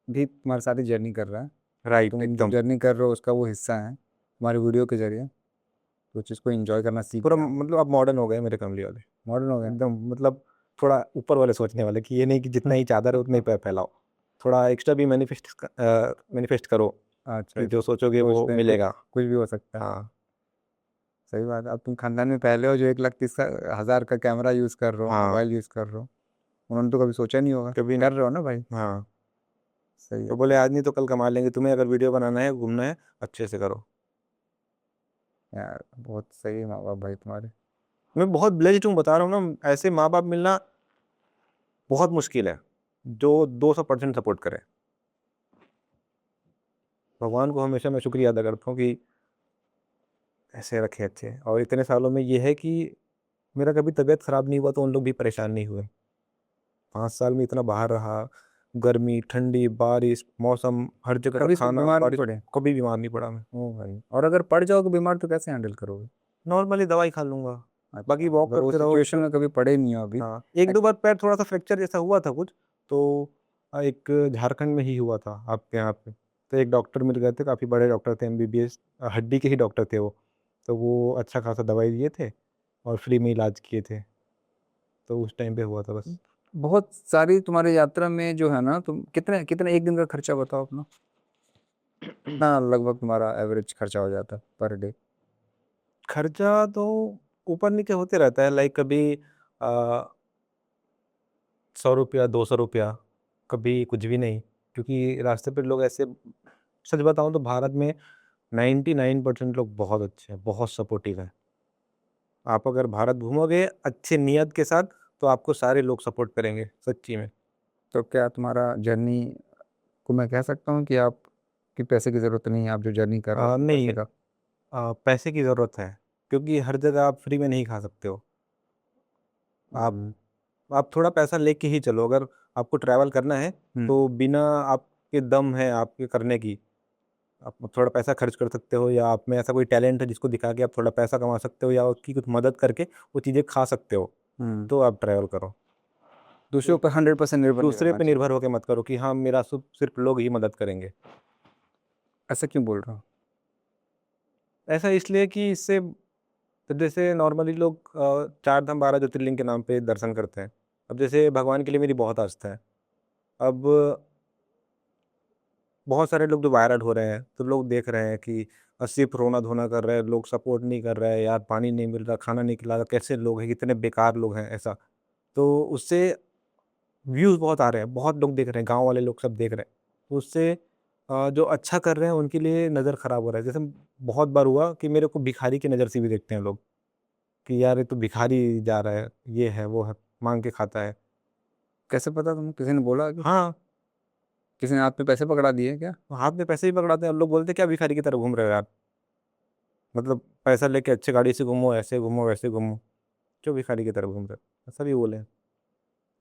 भी तुम्हारे साथ ही जर्नी कर रहा है। राइट, तुम जो एकदम। जर्नी कर रहे हो उसका वो हिस्सा है, तुम्हारे वीडियो के जरिए तो चीज़ को एंजॉय करना सीख पूरा गया। मतलब अब मॉडर्न हो गए मेरे फैमिली वाले। मॉडर्न हो गया। एकदम मतलब थोड़ा ऊपर वाले सोचने वाले कि ये नहीं कि जितना ही चादर है उतना ही पैर फैलाओ। थोड़ा एक्स्ट्रा भी मैनिफेस्ट करो अच्छा, कि जो सोचोगे वो सोचते हैं कुछ मिलेगा। कुछ भी हो सकता है। हाँ, सही बात है। अब तुम खानदान में पहले हो जो 1,30,000 का कैमरा यूज़ कर रहे हो, हाँ, मोबाइल यूज़ कर रहे हो। उन्होंने तो कभी सोचा नहीं होगा। कभी कर नहीं। रहे हो ना भाई? हाँ, सही है। तो बोले आज नहीं तो कल कमा लेंगे, तुम्हें अगर वीडियो बनाना है, घूमना है, अच्छे से करो। यार बहुत सही है माँ बाप भाई तुम्हारे। मैं बहुत ब्लेस्ड हूँ, बता रहा हूँ ना, ऐसे माँ-बाप मिलना बहुत मुश्किल है, जो 200% सपोर्ट करें। भगवान को हमेशा मैं शुक्रिया अदा करता हूँ कि ऐसे रखे अच्छे, और इतने सालों में ये है कि मेरा कभी तबीयत ख़राब नहीं हुआ तो उन लोग भी परेशान नहीं हुए। 5 साल में इतना बाहर रहा, गर्मी, ठंडी, बारिश, मौसम, हर जगह का कभी खाना, बीमार नहीं बारिश, पड़े? कभी बीमार नहीं पड़ा मैं। ओ भाई, और अगर पड़ जाओगे बीमार तो कैसे हैंडल करोगे? नॉर्मली दवाई खा लूँगा, बाकी अच्छा, वॉक अगर वो करते रहो सिचुएशन तो। में कभी पड़े नहीं हो अभी। हाँ, 1-2 बार पैर थोड़ा-सा फ्रैक्चर जैसा हुआ था कुछ, तो एक झारखंड में ही हुआ था आपके यहाँ पे। तो एक डॉक्टर मिल गए थे, काफ़ी बड़े डॉक्टर थे, एमबीबीएस हड्डी के ही डॉक्टर थे वो। तो वो अच्छा खासा दवाई दिए थे और फ्री में इलाज किए थे, तो उस टाइम पे हुआ था बस। बहुत सारी तुम्हारी यात्रा में जो है ना, तुम कितने कितने एक दिन का खर्चा बताओ अपना, कितना लगभग तुम्हारा एवरेज खर्चा हो जाता है पर डे? खर्चा तो ऊपर-नीचे होते रहता है, लाइक कभी ₹100 ₹200, कभी कुछ भी नहीं। क्योंकि रास्ते पे लोग ऐसे, सच बताऊँ तो भारत में 99% लोग बहुत अच्छे हैं, बहुत सपोर्टिव हैं। आप अगर भारत घूमोगे अच्छे नियत के साथ, तो आपको सारे लोग सपोर्ट करेंगे, सच्ची में। तो क्या तुम्हारा जर्नी को मैं कह सकता हूँ कि आपकी पैसे की ज़रूरत नहीं है, आप जो जर्नी कर रहे हो नहीं, पैसे का? पैसे की ज़रूरत है, क्योंकि हर जगह आप फ्री में नहीं खा सकते हो। आप हुँ, आप थोड़ा पैसा लेके ही चलो, अगर आपको ट्रैवल करना है, हुँ, तो बिना आपके दम है आपके करने की, आप थोड़ा पैसा खर्च कर सकते हो, या आप में ऐसा कोई टैलेंट है जिसको दिखा के आप थोड़ा पैसा कमा सकते हो, या उसकी कुछ मदद करके वो चीज़ें खा सकते हो, हुँ। तो आप ट्रैवल करो। दूसरों तो पर 100% निर्भर नहीं दूसरे रहना पे चाहिए। निर्भर होके मत करो कि हाँ, मेरा सिर्फ़ लोग ही मदद करेंगे। ऐसा क्यों बोल रहे हो? ऐसा इसलिए कि इससे, तो जैसे नॉर्मली लोग 4 धाम 12 ज्योतिर्लिंग के नाम पे दर्शन करते हैं। अब जैसे भगवान के लिए मेरी बहुत आस्था है। अब बहुत सारे लोग जो वायरल हो रहे हैं, तो लोग देख रहे हैं कि सिर्फ़ रोना-धोना कर रहे हैं, लोग सपोर्ट नहीं कर रहे हैं, यार पानी नहीं मिल रहा, खाना नहीं खिला रहा, कैसे लोग हैं, कितने बेकार लोग हैं, ऐसा। तो उससे व्यूज़ बहुत आ रहे हैं, बहुत लोग देख रहे हैं, गाँव वाले लोग सब देख रहे हैं। तो उससे जो अच्छा कर रहे हैं उनके लिए नज़र ख़राब हो रहा है। जैसे बहुत बार हुआ कि मेरे को भिखारी की नज़र से भी देखते हैं लोग, कि यार ये तो भिखारी जा रहा है, ये है, वो है, माँग के खाता है। कैसे पता तुम्हें? किसी ने बोला कि हाँ, किसी ने हाथ में पैसे पकड़ा दिए क्या? हाथ में पैसे भी पकड़ाते हैं और लोग बोलते हैं, "क्या भिखारी की तरह घूम रहे हो यार? मतलब पैसा लेके अच्छी गाड़ी से घूमो, ऐसे घूमो, वैसे घूमो, क्यों भिखारी की तरह घूम रहे हो?" ऐसा भी बोले हैं।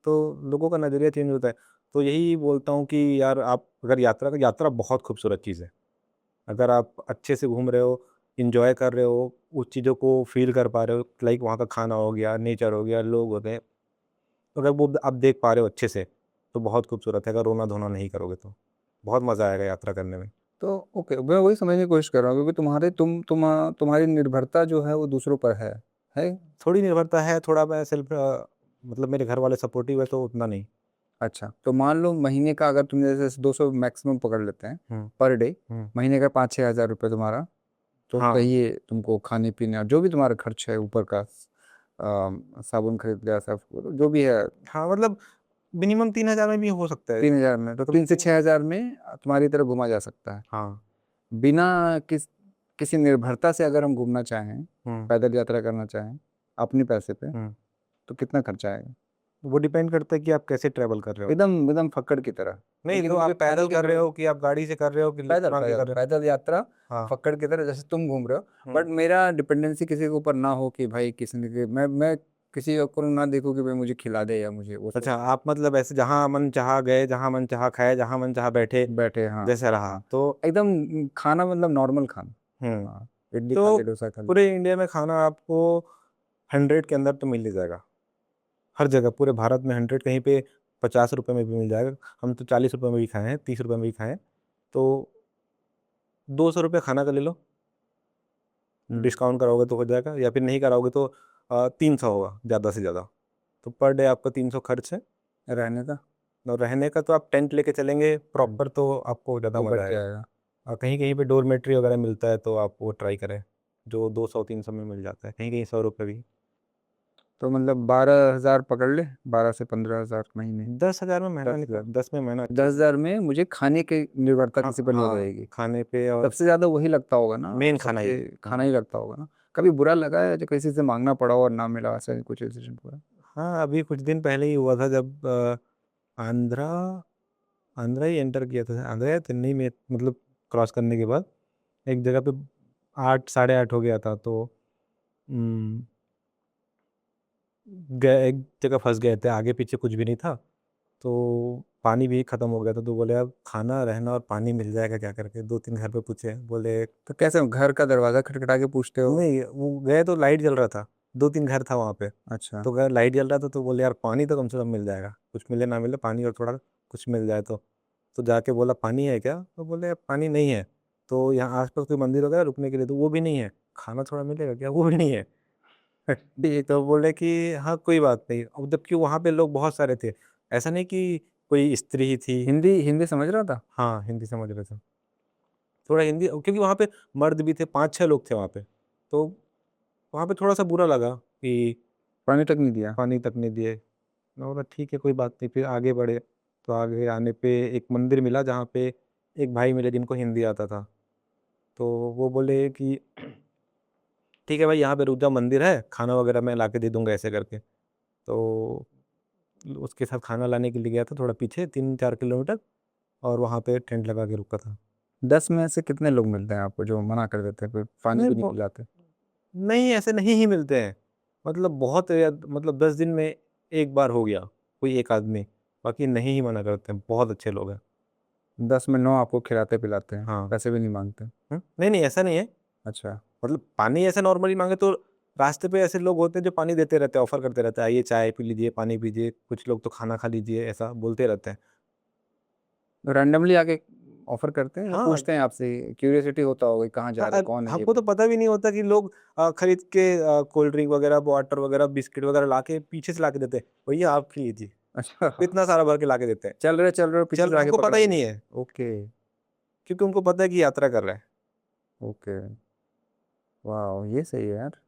तो लोगों का नज़रिया चेंज होता है। तो यही बोलता हूँ कि यार आप अगर यात्रा बहुत खूबसूरत चीज़ है। अगर आप अच्छे से घूम रहे हो, एन्जॉय कर रहे हो, उस चीज़ों को फ़ील कर पा रहे हो, लाइक वहाँ का खाना हो गया, नेचर हो गया, लोग हो गए, तो अगर वो आप देख पा रहे हो अच्छे से, तो बहुत खूबसूरत है, अगर रोना-धोना नहीं करोगे तो। बहुत मज़ा आएगा यात्रा करने में। तो ओके, मैं वही समझने की कोशिश कर रहा हूँ क्योंकि तुम्हारी निर्भरता जो है वो दूसरों पर है? थोड़ी निर्भरता है, थोड़ा मैं मतलब मेरे घर वाले सपोर्टिव है, तो उतना नहीं। अच्छा, तो मान लो महीने का अगर तुम जैसे 200 मैक्सिमम पकड़ लेते हैं हुँ, पर डे, हुँ। महीने का 5-6 हज़ार रुपये तुम्हारा, तो हाँ, कहिए तुमको खाने-पीने और जो भी तुम्हारा खर्च है ऊपर का, साबुन खरीद लिया, सर्फ़ जो भी है, हाँ, मतलब मिनिमम 3,000 में भी हो सकता है। 3,000 में, तो 3 से कभी-कभी 6,000 में तुम्हारी तरफ घूमा जा सकता है। हाँ, बिना किसी निर्भरता से अगर हम घूमना चाहें, हुँ, पैदल यात्रा करना चाहें, अपने पैसे पे, हुँ। तो कितना खर्चा आएगा? वो डिपेंड करता है कि आप कैसे ट्रैवल कर रहे हो। एकदम एकदम फक्कड़ की तरह। नहीं, लेकिन तो मुझे आप पैदल खाने की कर रहे ज़रूरत, हो कि आप गाड़ी से कर रहे हो कि लिफ्ट पैदल माँग के पैदल कर रहे हो? पैदल यात्रा हाँ, फक्कड़ की तरह जैसे तुम घूम रहे हो, बट हुँ। मेरा डिपेंडेंसी किसी के ऊपर ना हो कि भाई किसी ने मैं किसी को ना देखूं कि भाई मुझे खिला दे या मुझे वो सब अच्छा, आप मतलब ऐसे जहाँ मन चाहा गए, जहाँ मन चाहा खाए, जहाँ मन चाहा बैठे, बैठे, हाँ जैसे रहा। हाँ, तो एकदम खाना मतलब नॉर्मल खाना, हुँ, हाँ, इडली खा तो ली, डोसा खा ली। पूरे इंडिया में खाना आपको 100 के अंदर तो मिल ही जाएगा। हर जगह पूरे भारत में 100, कहीं पे ₹50 में भी मिल जाएगा। हम तो ₹40 में भी खाए हैं, ₹30 में भी खाए हैं। तो ₹200 खाना का ले लो, हम्म, डिस्काउंट कराओगे तो हो जाएगा, या फिर नहीं कराओगे तो 300 होगा ज़्यादा से ज़्यादा। तो पर डे आपका 300 खर्च है, रहने का और रहने का तो आप टेंट लेके चलेंगे हम्म, प्रॉपर, तो आपको ज़्यादा वो मज़ा बच आएगा। जाएगा। कहीं-कहीं पे डॉर्मेट्री वगैरह मिलता है, तो आप वो ट्राई करें, जो 200-300 में मिल जाता है, कहीं-कहीं ₹100 भी। तो मतलब 12,000 पकड़ ले, 12 से 15,000 महीने। 10,000 में महीना दस नहीं, हजार 10 में महीना अच्छे दस से। हजार में मुझे खाने की निर्भरता हाँ, किसी पर नहीं हो हाँ, जाएगी। खाने पे और सबसे ज़्यादा वही लगता होगा ना, मेन खाना ही। सबसे हाँ। खाना ही लगता होगा ना। कभी बुरा लगा है जो किसी से माँगना पड़ा हो और ना मिला, ऐसा कुछ इंसिडेंट हुआ है? हाँ, अभी कुछ दिन पहले ही हुआ था, जब आंध्रा आंध्रा ही एंटर किया था, आंध्रा या चेन्नई में, मतलब क्रॉस करने के बाद एक जगह पे 8 साढ़े 8 हो गया था, तो गए एक जगह फँस गए थे, आगे-पीछे कुछ भी नहीं था। तो पानी भी ख़त्म हो गया था, तो बोले अब खाना रहना और पानी मिल जाएगा क्या करके, 2-3 घर पे पूछे, बोले तो कैसे घर का दरवाजा खटखटा के पूछते हो? नहीं, वो गए तो लाइट जल रहा था, 2-3 घर था वहाँ पे, अच्छा। तो गए लाइट जल रहा था, तो बोले यार पानी तो कम से कम मिल जाएगा, कुछ मिले ना मिले पानी और थोड़ा कुछ मिल जाए तो जाके बोला पानी है क्या, तो बोले पानी नहीं है, तो यहाँ आसपास कोई मंदिर वगैरह रुकने के लिए, तो वो भी नहीं है, खाना थोड़ा मिलेगा क्या, वो भी नहीं है। तो बोले कि हाँ कोई बात नहीं, अब जबकि वहाँ पे लोग बहुत सारे थे, ऐसा नहीं कि कोई स्त्री ही थी। हिंदी हिंदी समझ रहा था? हाँ, हिंदी समझ रहे थे। थोड़ा हिंदी, क्योंकि वहाँ पे मर्द भी थे, 5-6 लोग थे वहाँ पे। तो वहाँ पे थोड़ा-सा बुरा लगा कि पानी तक नहीं दिया? पानी तक नहीं दिए। मैं बोला ठीक है कोई बात नहीं, फिर आगे बढ़े, तो आगे आने पे एक मंदिर मिला जहाँ पे एक भाई मिले जिनको हिंदी आता था। तो वो बोले कि ठीक है भाई यहाँ पे रुक जाओ, मंदिर है, खाना वगैरह मैं लाके दे दूँगा ऐसे करके। तो उसके साथ खाना लाने के लिए गया था थोड़ा पीछे 3-4 किलोमीटर, और वहाँ पे टेंट लगा के रुका था। 10 में से कितने लोग मिलते हैं आपको जो मना कर देते हैं, फिर पानी नहीं भी नहीं ब पिलाते? नहीं, ऐसे नहीं ही मिलते हैं। मतलब बहुत या मतलब 10 दिन में 1 बार हो गया, कोई 1 आदमी, बाकी नहीं ही मना करते हैं, बहुत अच्छे लोग हैं। 10 में 9 आपको खिलाते पिलाते हैं, हाँ। पैसे भी नहीं मांगते? नहीं, नहीं ऐसा नहीं है, अच्छा। मतलब पानी ऐसे नॉर्मली माँगे तो रास्ते पे ऐसे लोग होते हैं जो पानी देते रहते हैं, ऑफ़र करते रहते हैं, आइए चाय पी लीजिए, पानी पीजिए, कुछ लोग तो खाना खा लीजिए, ऐसा बोलते रहते हैं। रैंडमली आके ऑफर करते हैं या हाँ, पूछते हैं आपसे? क्यूरियोसिटी होता होगा कि कहाँ जा हाँ रहे हैं, कौन है ये हमको तो बंदा? पता भी नहीं होता कि लोग खरीद के कोल्ड ड्रिंक वगैरह, वाटर वगैरह, बिस्किट वगैरह लाके पीछे से लाके देते हैं, भैया आप खा लीजिए, अच्छा। इतना सारा भर के लाके देते हैं। चल रहे हो, पीछे चल से आके हमको पता पकड़ा ही दिया? नहीं है, ओके। क्योंकि उनको पता है कि यात्रा कर रहा है। ओके। वाह, ये सही है यार।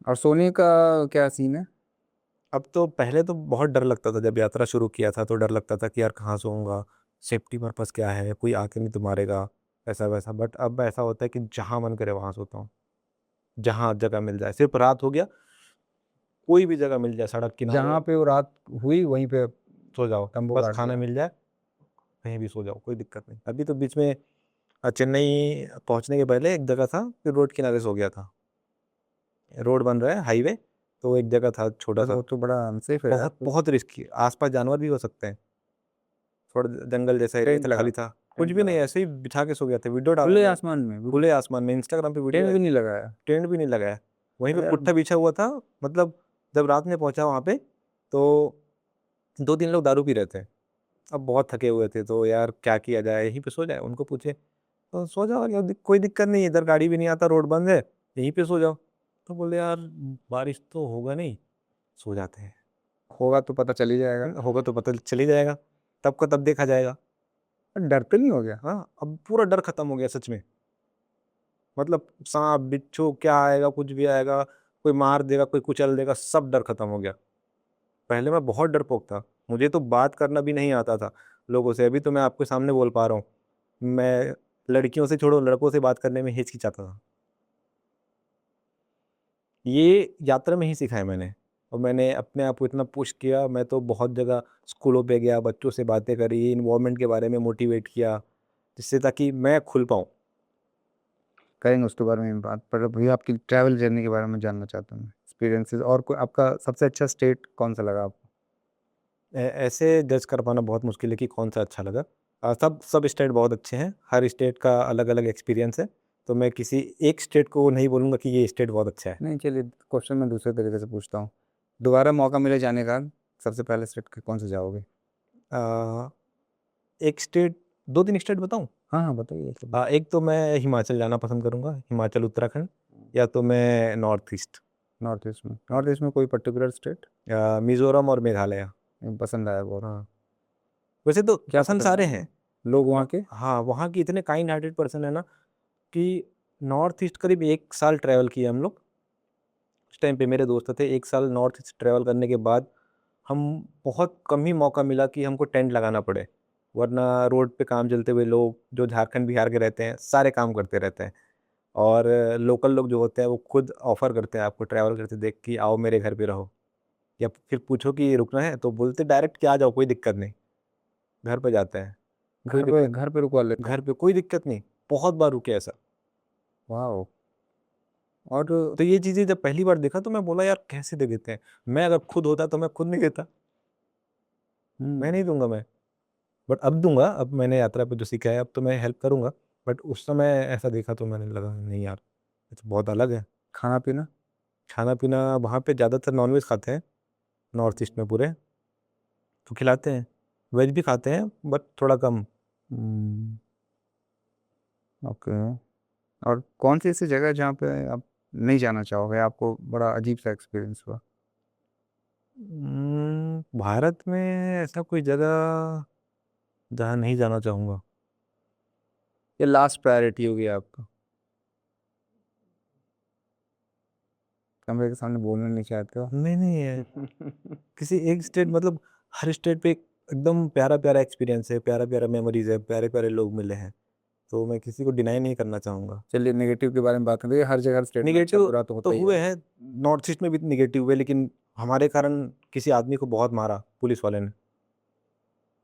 और सोने का क्या सीन है? अब तो पहले तो बहुत डर लगता था, जब यात्रा शुरू किया था तो डर लगता था कि यार कहाँ सोऊंगा, सेफ्टी पर्पस क्या है, कोई आके नहीं तो मारेगा, ऐसा वैसा, बट अब ऐसा होता है कि जहाँ मन करे वहाँ सोता हूँ, जहाँ जगह मिल जाए, सिर्फ रात हो गया, कोई भी जगह मिल जाए, सड़क किनारे जहाँ पे वो रात हुई वहीं पे सो जाओ, तंबू बस गाड़ खाना दिया? मिल जाए, कहीं भी सो जाओ, कोई दिक्कत नहीं। अभी तो बीच में चेन्नई पहुँचने के पहले एक जगह था, फिर रोड किनारे सो गया था, रोड बन रहा है हाईवे, तो एक जगह था छोटा पर सा, वो तो बड़ा अनसेफ है यार बहुत फिर। बहुत रिस्की, आसपास जानवर भी हो सकते हैं, थोड़ा जंगल जैसा एरिया टेंट था, लगा? खाली था, कुछ टेंट भी लगा नहीं, था? ऐसे ही बिछा के सो गया था, वीडियो डाला खुले मैं, आसमान में बिल्कुल? खुले आसमान में, इंस्टाग्राम पे वीडियो टेंट है, भी नहीं लगाया? टेंट भी नहीं लगाया, वहीं पे अरे यार। पुट्ठा बिछा हुआ था, मतलब जब रात में पहुंचा वहां पे, तो 2-3 लोग दारू पी रहे थे, अब बहुत थके हुए थे, तो यार क्या किया जाए, यहीं पे सो जाए, उनको पूछे तो सो जाओ यार, कोई दिक्कत नहीं है, इधर गाड़ी भी नहीं आता, रोड बंद है, यहीं पे सो जाओ, तो बोले यार बारिश तो होगा नहीं, सो जाते हैं। होगा तो पता चल ही जाएगा। होगा तो पता चल ही जाएगा, तब का तब देखा जाएगा। पर डरते नहीं हो गया? हाँ, अब पूरा डर खत्म हो गया सच में, मतलब सांप बिच्छू क्या आएगा, कुछ भी आएगा, कोई मार देगा, कोई कुचल देगा, सब डर खत्म हो गया। पहले मैं बहुत डरपोक था, मुझे तो बात करना भी नहीं आता था लोगों से, अभी तो मैं आपके सामने बोल पा रहा हूँ, मैं लड़कियों से छोड़ो, लड़कों से बात करने में हिचकिचाता था। ये यात्रा में ही सीखा है मैंने, और मैंने अपने आप को इतना पुश किया, मैं तो बहुत जगह स्कूलों पे गया, बच्चों से बातें करी, इन्वायरमेंट के बारे में मोटिवेट किया, जिससे ताकि मैं खुल पाऊँ। करेंगे उसके बारे में बात, पर भैया आपकी ट्रैवल जर्नी के बारे में जानना चाहता हूँ, एक्सपीरियंसेस, और कोई आपका सबसे अच्छा स्टेट कौन सा लगा आपको? ऐसे जज कर पाना बहुत मुश्किल है कि कौन सा अच्छा लगा, सब स्टेट बहुत अच्छे हैं, हर स्टेट का अलग अलग एक्सपीरियंस है, तो मैं किसी एक स्टेट को नहीं बोलूँगा कि ये स्टेट बहुत अच्छा है। नहीं, चलिए क्वेश्चन मैं दूसरे तरीके से पूछता हूँ। दोबारा मौका मिले जाने का, सबसे पहले स्टेट के कौन से जाओगे? अ, एक स्टेट, 2-3 स्टेट बताऊँ? हाँ हाँ, बताइए सब। एक तो मैं हिमाचल जाना पसंद करूँगा, हिमाचल, उत्तराखंड, या तो मैं नॉर्थ ईस्ट, नॉर्थ ईस्ट में कोई पर्टिकुलर स्टेट मिज़ोरम और मेघालय। पसंद आया बहुत? हाँ, वैसे तो क्या पसंद पसंद सारे आया? हैं। लोग वहाँ के? हाँ, वहाँ की इतने काइंड हार्टेड पर्सन है ना, कि नॉर्थ ईस्ट करीब 1 साल ट्रैवल किए हम लोग। उस टाइम पे मेरे दोस्त थे, 1 साल नॉर्थ ईस्ट ट्रैवल करने के बाद हम बहुत कम ही मौका मिला कि हमको टेंट लगाना पड़े, वरना रोड पे काम चलते हुए लोग जो झारखंड, बिहार के रहते हैं, सारे काम करते रहते हैं, और लोकल लोग जो होते हैं वो खुद ऑफ़र करते हैं आपको ट्रैवल करते देख कि आओ मेरे घर पे रहो, या फिर पूछो कि रुकना है, तो बोलते डायरेक्ट कि आ जाओ कोई दिक्कत नहीं, घर पे जाते हैं, कोई दिक्कत, घर पे रुकवा लेते घर हैं? पे कोई दिक्कत नहीं, बहुत बार रुके ऐसा। वाह। और तो ये चीज़ें जब पहली बार देखा तो मैं बोला यार कैसे दे देते हैं? मैं अगर खुद होता तो मैं खुद नहीं देता। मैं नहीं दूंगा मैं, बट अब दूंगा। अब मैंने यात्रा पे जो सीखा है अब तो मैं हेल्प करूंगा, बट उस समय ऐसा देखा तो मैंने लगा नहीं यार, ये तो बहुत अलग है। खाना पीना? खाना पीना वहाँ पे ज़्यादातर नॉनवेज खाते हैं, नॉर्थ ईस्ट में पूरे, तो खिलाते हैं। वेज भी खाते हैं बट थोड़ा कम। ओके। और कौन सी ऐसी जगह है जहाँ पे आप नहीं जाना चाहोगे, आपको बड़ा अजीब सा एक्सपीरियंस हुआ? भारत में ऐसा कोई जगह जहाँ नहीं जाना चाहूँगा। ये लास्ट प्रायोरिटी होगी आपका, कैमरे के सामने बोलना नहीं चाहते हो? नहीं नहीं है, किसी एक स्टेट मतलब हर स्टेट पे एकदम प्यारा प्यारा एक्सपीरियंस है, प्यारा प्यारा मेमोरीज है, प्यारे प्यारे लोग मिले हैं, तो मैं किसी को डिनाई नहीं करना चाहूँगा। चलिए नेगेटिव के बारे में बात करें, हर जगह स्टेट में अच्छा निगेटिव बुरा तो होता तो ही है। हुए हैं, नॉर्थ ईस्ट में भी निगेटिव हुए, लेकिन हमारे कारण किसी आदमी को बहुत मारा पुलिस वाले ने।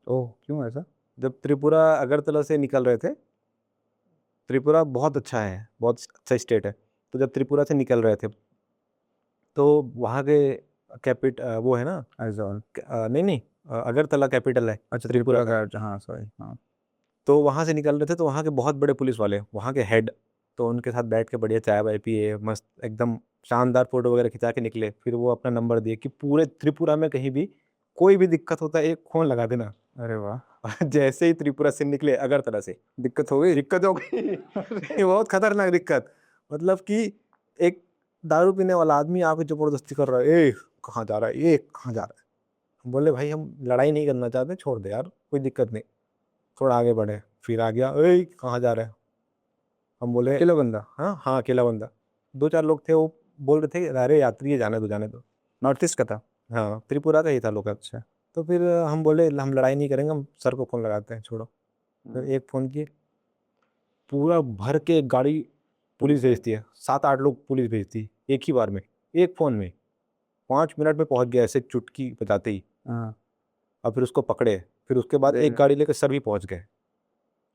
ओह, क्यों ऐसा? जब त्रिपुरा अगरतला से निकल रहे थे, त्रिपुरा बहुत अच्छा है, बहुत अच्छा स्टेट है, तो जब त्रिपुरा से निकल रहे थे तो वहाँ के वो है ना, आइजॉल? नहीं नहीं, अगरतला कैपिटल है अच्छा, त्रिपुरा त्रिपुरा का। का, हाँ सॉरी, हाँ। तो वहाँ से निकल रहे थे तो वहाँ के बहुत बड़े पुलिस वाले, वहाँ के हेड, तो उनके साथ बैठ के बढ़िया चाय वाय पिए, मस्त एकदम शानदार फोटो वगैरह खिंचा के निकले। फिर वो अपना नंबर दिए कि पूरे त्रिपुरा में कहीं भी कोई भी दिक्कत होता है एक फ़ोन लगा देना। अरे वाह, जैसे ही त्रिपुरा से निकले अगरतला से, दिक्कत हो गई? दिक्कत हो गई। अरे बहुत खतरनाक दिक्कत, मतलब कि एक दारू पीने वाला आदमी आके जबरदस्ती कर रहा है, ए कहाँ जा रहा है, ये कहाँ जा रहा है। हम बोले भाई हम लड़ाई नहीं करना चाहते, छोड़ दे यार, कोई दिक्कत नहीं, थोड़ा आगे बढ़े। फिर आ गया, ए कहाँ जा रहा है। हम बोले अकेला बंदा? हाँ हाँ, अकेला बंदा। दो चार लोग थे, वो बोल रहे थे अरे यात्री है, जाने दो जाने दो। नॉर्थ ईस्ट का था? हाँ, त्रिपुरा का ही था लोकल। अच्छा। तो फिर हम बोले हम लड़ाई नहीं करेंगे, हम सर को फ़ोन लगाते हैं, छोड़ो। फिर हम्म। एक फ़ोन किए, पूरा भर के गाड़ी पुलिस भेजती है, 7-8 लोग पुलिस भेजती है एक ही बार में, एक फ़ोन में। 5 मिनट में पहुँच गया ऐसे चुटकी बजाते ही। हाँ। और फिर उसको पकड़े, फिर उसके बाद एक फिर गाड़ी लेकर सर भी पहुँच गए।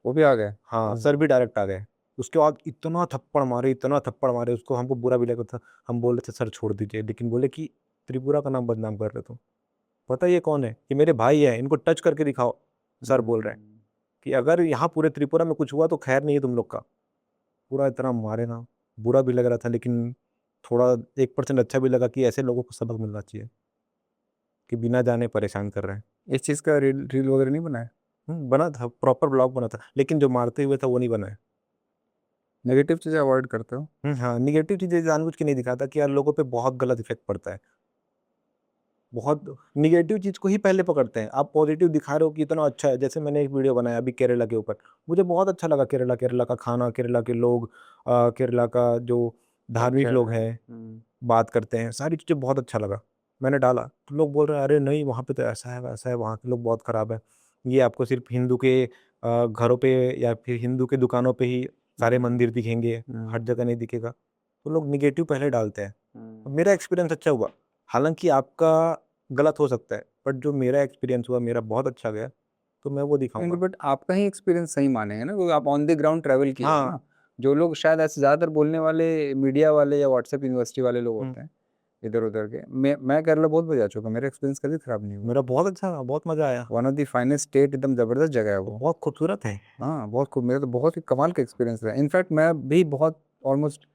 वो भी आ गए? हाँ, सर भी डायरेक्ट आ गए। उसके बाद इतना थप्पड़ मारे उसको, हमको बुरा भी लगा था। हम बोले थे सर छोड़ दीजिए, लेकिन बोले कि त्रिपुरा का नाम बदनाम कर रहे तुम। पता है ये कौन है? ये मेरे भाई हैं, इनको टच करके दिखाओ। सर बोल रहे हैं कि अगर यहाँ पूरे त्रिपुरा में कुछ हुआ तो खैर नहीं है तुम लोग का। पूरा इतना मारे ना, बुरा भी लग रहा था, लेकिन थोड़ा 1% अच्छा भी लगा कि ऐसे लोगों को सबक मिलना चाहिए कि बिना जाने परेशान कर रहे हैं। इस चीज़ का रील रील वगैरह नहीं बनाया? बना था, प्रॉपर ब्लॉग बना था, लेकिन जो मारते हुए था वो नहीं बना है। नेगेटिव चीज़ें अवॉइड करते हो? हाँ, नेगेटिव चीज़ें जानबूझ के नहीं दिखाता कि यार लोगों पे बहुत गलत इफ़ेक्ट पड़ता है। बहुत नेगेटिव चीज़ को ही पहले पकड़ते हैं। आप पॉज़िटिव दिखा रहे हो कि इतना अच्छा है, जैसे मैंने एक वीडियो बनाया अभी केरला के ऊपर। मुझे बहुत अच्छा लगा केरला, केरला का खाना, केरला के लोग, केरला का जो धार्मिक कल्चर लोग है। हैं, बात करते हैं, सारी चीज़ें बहुत अच्छा लगा। मैंने डाला, तो लोग बोल रहे हैं, "अरे नहीं, वहाँ पे तो ऐसा है, वैसा है, वहाँ के लोग बहुत ख़राब हैं। ये आपको सिर्फ़ हिंदू के घरों पे या फिर हिंदू के दुकानों पे ही सारे मंदिर दिखेंगे, हर जगह नहीं दिखेगा।" तो लोग नेगेटिव पहले डालते हैं। मेरा एक्सपीरियंस अच्छा हुआ। हालाँकि आपका गलत हो सकता है, बट जो मेरा एक्सपीरियंस हुआ, मेरा बहुत अच्छा गया, तो मैं वो नहीं, दिखाऊँगा। बट आपका ही एक्सपीरियंस सही मानेंगे ना, क्योंकि आप ऑन द ग्राउंड ट्रैवल किए हो हाँ। ना। जो लोग शायद ऐसे ज़्यादातर बोलने वाले मीडिया वाले या व्हाट्सएप यूनिवर्सिटी वाले लोग हुँ, होते हैं इधर उधर के। मैं केरला बहुत बार जा चुका, मेरा एक्सपीरियंस कभी खराब नहीं हुआ। मेरा बहुत अच्छा रहा, बहुत मज़ा आया। One of the finest state, एकदम ज़बरदस्त जगह है वो। बहुत खूबसूरत है। हाँ, बहुत खूब, मेरा तो बहुत ही कमाल का एक्सपीरियंस रहा। इनफैक्ट मैं भी बहुत ऑलमोस्ट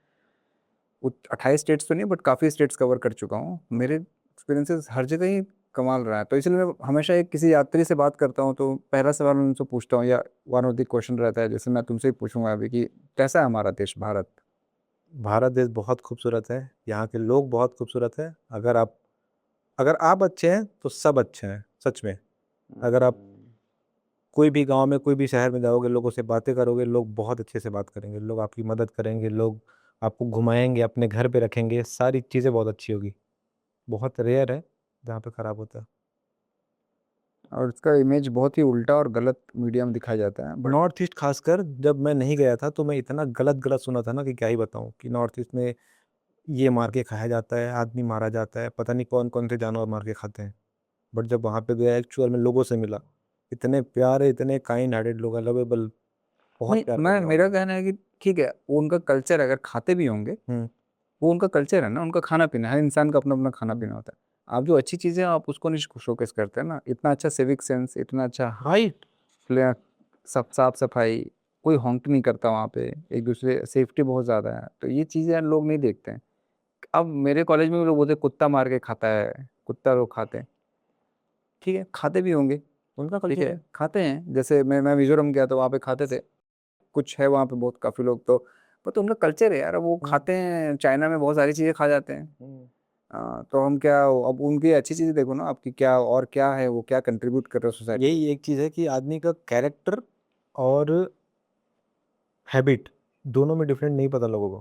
28 स्टेट्स तो नहीं बट काफ़ी स्टेट्स कवर कर चुका हूँ। मेरे एक्सपीरियंसेस हर जगह ही कमाल रहा है, तो इसलिए मैं हमेशा एक किसी यात्री से बात करता हूँ तो पहला सवाल मैं उनसे पूछता हूँ, या वन ऑफ द क्वेश्चन रहता है, जैसे मैं तुमसे ही पूछूंगा अभी, कि कैसा है हमारा देश भारत? भारत देश बहुत खूबसूरत है, यहाँ के लोग बहुत खूबसूरत हैं। अगर आप अच्छे हैं, तो सब अच्छे हैं, सच में। अगर आप कोई भी गाँव में, कोई भी शहर में जाओगे, लोगों से बातें करोगे, लोग बहुत अच्छे से बात करेंगे, लोग आपकी मदद करेंगे, लोग आपको घुमाएँगे, अपने घर पे रखेंगे, सारी चीज़ें बहुत अच्छी होगी। बहुत रेयर है, जहाँ पे खराब होता है। और इसका इमेज बहुत ही उल्टा और गलत मीडिया में दिखाया जाता है, बट नॉर्थ ईस्ट खासकर जब मैं नहीं गया था, तो मैं इतना गलत-गलत सुना था ना कि क्या ही बताऊँ, कि नॉर्थ ईस्ट में ये मार के खाया जाता है, आदमी मारा जाता है, पता नहीं कौन-कौन से जानवर मार के खाते हैं। बट जब वहाँ पे गया एक्चुअल में लोगों से मिला, इतने प्यारे, इतने काइंड हार्टेड लोग हैं, लवेबल, बहुत नहीं, प्यारा मैं लगा मेरा मुझे। कहना है कि ठीक है, वो उनका कल्चर, अगर खाते भी होंगे, हुँ, वो उनका कल्चर है ना, उनका खाना पीना है, हर इंसान का अपना अपना खाना पीना होता है। आप जो अच्छी चीज़ें हैं आप उसको नहीं शोकेस करते हैं ना, इतना अच्छा सिविक सेंस, इतना अच्छा राइट। सब साफ सफाई, कोई हॉन्क नहीं करता वहाँ पे, एक दूसरे सेफ्टी बहुत ज़्यादा है, तो ये चीज़ें लोग नहीं देखते हैं। अब मेरे कॉलेज में भी लोग बोलते हैं, कुत्ता मार के खाता है, कुत्ता लोग खाते हैं, ठीक है खाते भी होंगे, उनका ठीक कल्चर है है। खाते हैं, जैसे मैं मिजोरम गया तो वहाँ पे खाते थे, कुछ है वहाँ पे बहुत काफ़ी लोग तो, पर तो उनका कल्चर है यार, वो हम्म, खाते हैं, चाइना में बहुत सारी चीज़ें खा जाते हैं। हम्म। तो हम क्या, अब उनकी अच्छी चीज़ें देखो ना आपकी, क्या और क्या है, वो क्या कंट्रीब्यूट कर रहे हो सोसाइटी। यही एक चीज़ है कि आदमी का कैरेक्टर और हैबिट दोनों में डिफरेंट नहीं पता लोगों को।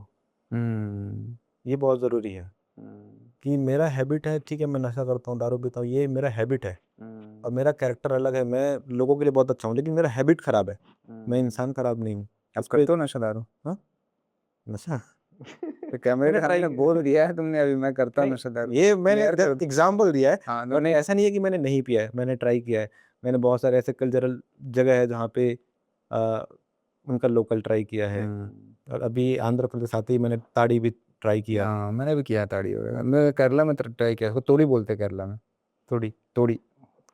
हम्म ये बहुत ज़रूरी है कि मेरा हैबिट है, ठीक है मैं नशा करता हूँ, दारू पीता हूँ, ये मेरा हैबिट है और मेरा कैरेक्टर अलग है। मैं लोगों के लिए बहुत अच्छा हूँ लेकिन मेरा हैबिट ख़राब है, मैं इंसान ख़राब नहीं हूँ। आप इस पे करते हो नशा दारू? हाँ, नशा तो कैमरे मैंने के ट्राई सामने बोल दिया है तुमने अभी, मैं करता हूँ नहीं, नशा दारू, ये मैंने क्लियर कर जस्ट दो। एग्जाम्पल दिया है, हाँ वरना नहीं। ऐसा नहीं है कि मैंने नहीं पिया है, मैंने ट्राई किया है। मैंने बहुत सारे ऐसे कल्चरल जगह है जहाँ पे आ, उनका लोकल ट्राई किया है। और अभी आंध्र प्रदेश आते ही मैंने ताड़ी भी ट्राई किया। हाँ मैंने भी किया ताड़ी वगैरह, मैं केरला में ट्राई किया, उसको तोड़ी बोलते हैं केरला में, थोड़ी तोड़ी।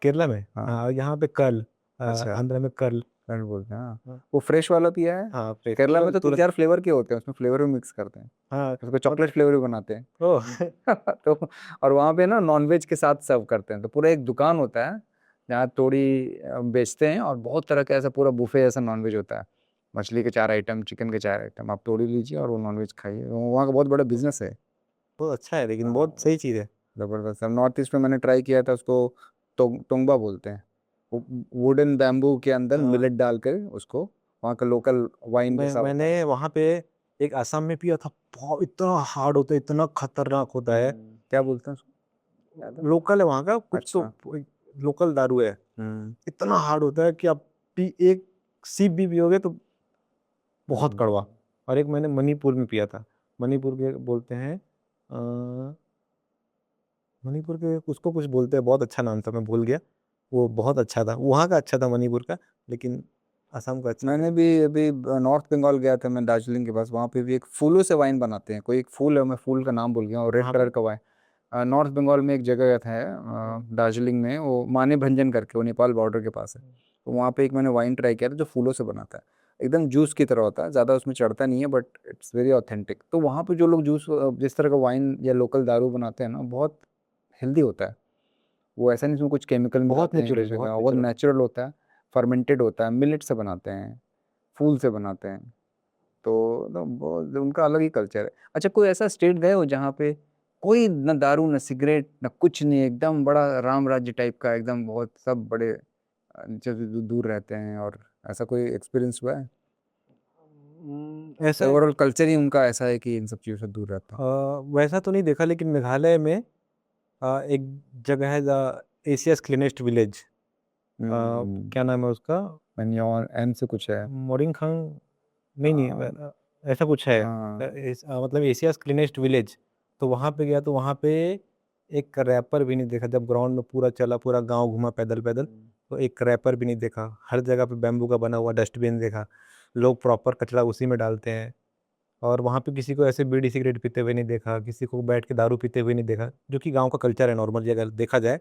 केरला में, हाँ हाँ यहाँ पे कल, अच्छा, आंध्र में कल। कल बोलते हैं हाँ। हाँ, वो फ्रेश वाला पिया है। हाँ फ्रेश केरला में तुरंत तो तीन तुरंत। चार फ्लेवर के होते हैं, उसमें फ्लेवर भी मिक्स करते हैं, हाँ उसको मत चॉकलेट फ्लेवर भी बनाते हैं। ओह तो और वहाँ पे ना नॉनवेज के साथ सर्व करते हैं, तो पूरा एक दुकान होता है जहाँ तोड़ी बेचते हैं, और बहुत तरह का ऐसा पूरा बुफे जैसा नॉनवेज होता है, मछली के 4 आइटम, चिकन के 4 आइटम, आप तोड़ी लीजिए और वो नॉनवेज खाइए, वहाँ का बहुत बड़ा बिजनेस है। बहुत अच्छा है, लेकिन बहुत हाँ सही चीज़ है। जबरदस्त। अब नॉर्थ ईस्ट में मैंने ट्राई किया था उसको, टोंगबा बोलते हैं, वुडन बैम्बू के अंदर हाँ, मिलेट डालकर उसको, वहाँ का लोकल वाइन जैसा होता है। मैंने वहाँ पे एक असम में पिया था, बहुत इतना हार्ड होता है, इतना खतरनाक होता है। क्या बोलते हैं उसको, याद है? लोकल है वहाँ का, कुछ तो अच्छा। लोकल दारू है। हम्म इतना हार्ड होता है कि आप एक सीप भी पियोगे तो बहुत कड़वा। और एक मैंने मणिपुर में पिया था, मणिपुर के बोलते हैं मणिपुर के उसको कुछ बोलते हैं, बहुत अच्छा नाम था, मैं भूल गया। वो बहुत अच्छा था, वहाँ का अच्छा था मणिपुर का, लेकिन असम का अच्छा नहीं मैंने था। भी अभी नॉर्थ बंगाल गया था मैं, दार्जिलिंग के पास, वहाँ पे भी एक फूलों से वाइन बनाते हैं, कोई एक फूल है, मैं फूल का नाम भूल गया, और रेड कहाँ पे? कलर का वाइन। नॉर्थ बंगाल में एक जगह था है, दार्जिलिंग में, वो माने भंजन करके, वो नेपाल बॉर्डर के पास है, तो वहाँ पे एक मैंने वाइन ट्राई किया था जो फूलों से बनाता है, एकदम जूस की तरह होता है, ज़्यादा उसमें चढ़ता नहीं है, बट इट्स वेरी ऑथेंटिक। तो वहाँ पे जो लोग जूस जिस तरह का वाइन या लोकल दारू बनाते हैं ना, बहुत हेल्दी होता है, वो ऐसा नहीं उसमें कुछ केमिकल बहुत मिलाते हैं नेचुरल, किसी बहुत का, बहुत नेचुरल। नेचुरल होता है, फर्मेंटेड होता है, मिलेट से बनाते हैं, फूल से बनाते हैं, तो बहुत उनका अलग ही कल्चर है। अच्छा, कोई ऐसा स्टेट गए हो जहाँ पे कोई न दारू न सिगरेट न कुछ नहीं, एकदम बड़ा राम राज्य टाइप का, एकदम बहुत सब बड़े नीचे से दूर रहते हैं, और ऐसा कोई एक्सपीरियंस हुआ है? ऐसा ओवरऑल कल्चर ही उनका ऐसा है कि इन सब चीज़ों से दूर रहता है। वैसा तो नहीं देखा, लेकिन मेघालय में एक जगह है द एशियाज क्लीनेस्ट विलेज, हम्म क्या नाम है उसका, मैन्योर एन से कुछ है। मोरिंगखंग, नहीं नहीं हाँ ऐसा कुछ है। हाँ मतलब एशियाज क्लीनेस्ट विलेज। तो वहाँ पे गया तो वहाँ पे एक रैपर भी नहीं देखा, जब ग्राउंड में पूरा चला, पूरा गांव घूमा पैदल पैदल, तो एक रैपर भी नहीं देखा। हर जगह पे बैम्बू का बना हुआ डस्टबिन देखा, लोग प्रॉपर कचरा उसी में डालते हैं। और वहाँ पे किसी को ऐसे बीड़ी सिगरेट पीते हुए नहीं देखा, किसी को बैठ के दारू पीते हुए नहीं देखा, जो कि गांव का कल्चर है नॉर्मली अगर देखा जाए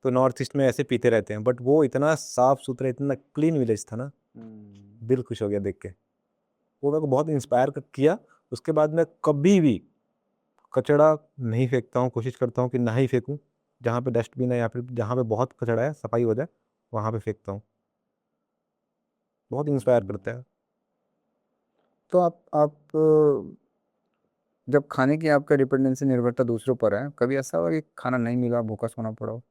तो। नॉर्थ ईस्ट में ऐसे पीते रहते हैं, बट वो इतना साफ सुथरा, इतना क्लीन विलेज था ना, दिल खुश हो गया देख के। वो मेरे को बहुत इंस्पायर किया। उसके बाद मैं कभी भी कचरा नहीं फेंकता हूँ, कोशिश करता हूँ कि ना ही फेंकूँ। जहाँ पे डस्टबिन है या फिर जहाँ पे बहुत कचरा है, सफाई हो जाए, वहाँ पे फेंकता हूँ। बहुत इंस्पायर करता है। तो आप जब खाने की आपका डिपेंडेंसी निर्भरता दूसरों पर है, कभी ऐसा हुआ कि खाना नहीं मिला, भूखा सोना पड़ा हो?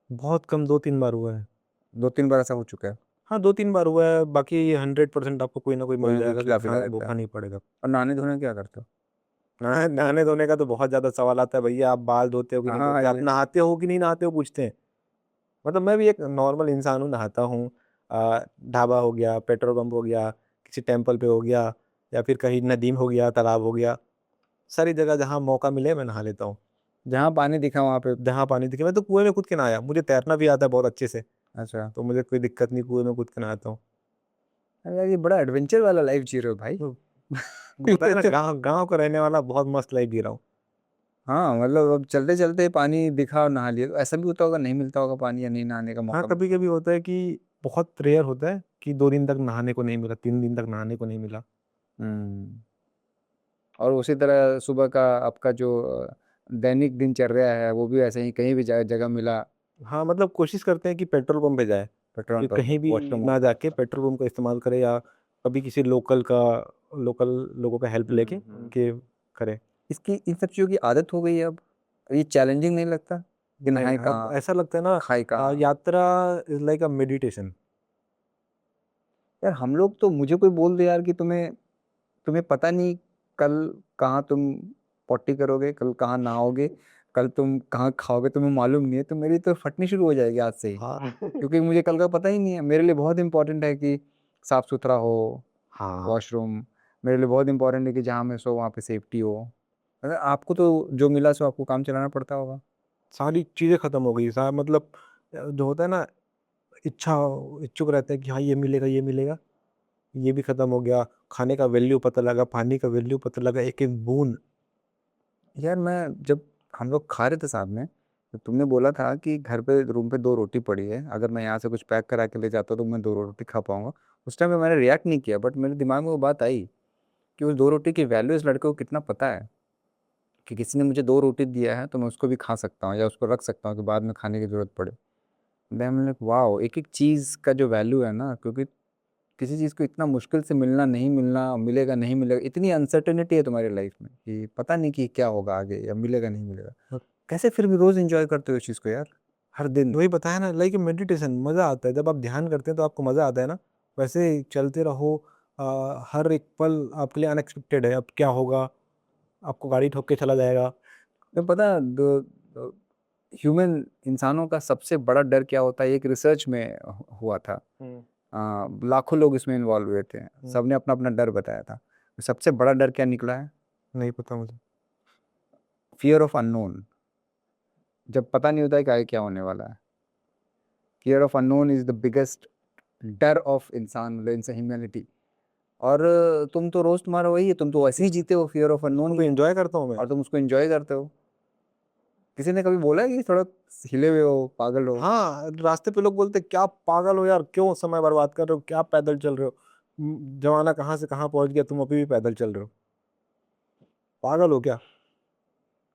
बहुत कम, 2-3 बार हुआ है। 2-3 बार ऐसा हो चुका है? हाँ 2-3 बार हुआ है, बाकी 100% आपको कोई ना कोई कोई मिल ना कोई जाएगा कि खिला पिला खाना देता भूखा है। नहीं पड़ेगा। और नहाने धोने क्या करते हो? नहाने धोने का तो बहुत ज़्यादा सवाल आता है भैया, आप बाल धोते हो कि नहीं हाँ धोते, आप नहाते हो कि नहीं नहाते हो पूछते हैं। मतलब मैं भी एक नॉर्मल इंसान हूँ, नहाता हूँ। ढाबा हो गया, पेट्रोल पंप हो गया, किसी टेम्पल पे हो गया, या फिर कहीं नदी में हो गया, तालाब हो गया, सारी जगह जहाँ मौका मिले मैं नहा लेता हूँ। जहाँ पानी दिखा वहाँ पे? जहाँ पानी दिखे, मैं तो कुएं में कूद के नहाया, मुझे तैरना भी आता है बहुत अच्छे से, अच्छा। तो मुझे कोई दिक्कत नहीं, कुएं में कूद के नहाता हूँ। अरे यार, ये बड़ा एडवेंचर वाला लाइफ जी रहे हो भाई। तो बताया ना, गाँव गाँव का रहने वाला बहुत मस्त लाइफ जी रहा हूँ। हाँ मतलब अब चलते चलते पानी दिखा और नहा लिया, तो ऐसा भी होता होगा नहीं मिलता होगा पानी या नहीं नहाने का हाँ, मौका कभी कभी होता है कि बहुत रेयर होता है कि 2 दिन तक नहाने को नहीं मिला, 3 दिन तक नहाने को नहीं मिला। हम्म। और उसी तरह सुबह का आपका जो दैनिक दिनचर्या है वो भी ऐसे ही कहीं भी जगह मिला, हाँ, मतलब कोशिश करते हैं कि पेट्रोल पंप पे जाए, पेट्रोल कि पंप कहीं भी वॉशरूम। ना जाके पेट्रोल पंप का इस्तेमाल करे, या कभी किसी लोकल लोगों का हेल्प लेके उनके करे। इसकी इन सब चीज़ों की आदत हो गई है अब, ये चैलेंजिंग नहीं लगता कि नहीं, नहाए अब कहाँ ऐसा लगता है ना, खाए कहाँ। यात्रा इज लाइक अ मेडिटेशन। यार हम लोग तो, मुझे कोई बोल दे यार कि तुम्हें तुम्हें पता नहीं कल कहाँ तुम पॉटी करोगे, कल कहाँ नहाओगे, कल तुम कहाँ खाओगे, तुम्हें मालूम नहीं है, तो मेरी तो फटनी शुरू हो जाएगी आज से ही, हाँ। क्योंकि मुझे कल का पता ही नहीं है। मेरे लिए बहुत इंपॉर्टेंट है कि साफ सुथरा हो हाँ, वॉशरूम, मेरे लिए बहुत इंपॉर्टेंट है कि जहाँ मैं सो वहाँ पे सेफ्टी हो। अगर आपको तो जो मिला सो आपको काम चलाना पड़ता होगा। सारी चीजें खत्म हो गई, मतलब जो होता है ना, इच्छा इच्छुक रहते हैं कि हाँ ये मिलेगा, ये मिलेगा, ये भी खत्म हो गया। खाने का वैल्यू पता लगा, पानी का वैल्यू पता लगा, एक एक बूंद। यार मैं जब हम लोग खा रहे थे साथ में, तो तुमने बोला था कि घर पे रूम पे 2 रोटी पड़ी है, अगर मैं यहाँ से कुछ पैक करा के ले जाता तो मैं 2 रोटी खा पाऊंगा। उस टाइम पे मैंने रिएक्ट नहीं किया, बट मेरे दिमाग में वो बात आई कि उस 2 रोटी की वैल्यू इस लड़के को कितना पता है, कि किसी ने मुझे 2 रोटी दिया है तो मैं उसको भी खा सकता हूँ या उसको रख सकता हूँ कि बाद में खाने की जरूरत पड़े। देन लाइक वाओ, एक एक चीज़ का जो वैल्यू है ना, क्योंकि किसी चीज़ को इतना मुश्किल से मिलना, नहीं मिलना, मिलेगा नहीं मिलेगा, इतनी अनसर्टेनिटी है तुम्हारी लाइफ में कि पता नहीं कि क्या होगा आगे, या मिलेगा नहीं मिलेगा, कैसे फिर भी रोज एंजॉय करते हो इस चीज को यार, हर दिन। वही बताया ना, लाइक मेडिटेशन, मजा आता है जब आप ध्यान करते हैं तो आपको मजा आता है ना। वैसे ही चलते रहो, हर एक पल आपके लिए अनएक्सपेक्टेड है, अब क्या होगा, आपको गाड़ी ठोक के चला जाएगा। तुम्हें पता है, ह्यूमन इंसानों का सबसे बड़ा डर क्या होता है, एक रिसर्च में हुआ था। हम्म। लाखों लोग इसमें इन्वॉल्व हुए थे, हम्म। सबने अपना अपना डर बताया था। सबसे बड़ा डर क्या निकला है? नहीं पता मुझे। Fear of unknown. जब पता नहीं होता है कि आगे क्या होने वाला है, fear of unknown is the biggest डर ऑफ इंसान, मतलब इंसान ह्यूमैनिटी। और तुम तो रोज तुम्हारा वही है, तुम तो वैसे ही जीते हो, फियर ऑफ अननोन उसको ही भी है, एंजॉय करता हूँ मैं। और तुम उसको एंजॉय करते हो। किसी ने कभी बोला है कि थोड़ा हिले हुए हो, पागल हो? हाँ, रास्ते पे लोग बोलते क्या पागल हो यार, क्यों समय बर्बाद कर रहे हो, क्या पैदल चल रहे हो, जमाना कहाँ से कहाँ पहुंच गया, तुम अभी भी पैदल चल रहे हो, पागल हो क्या।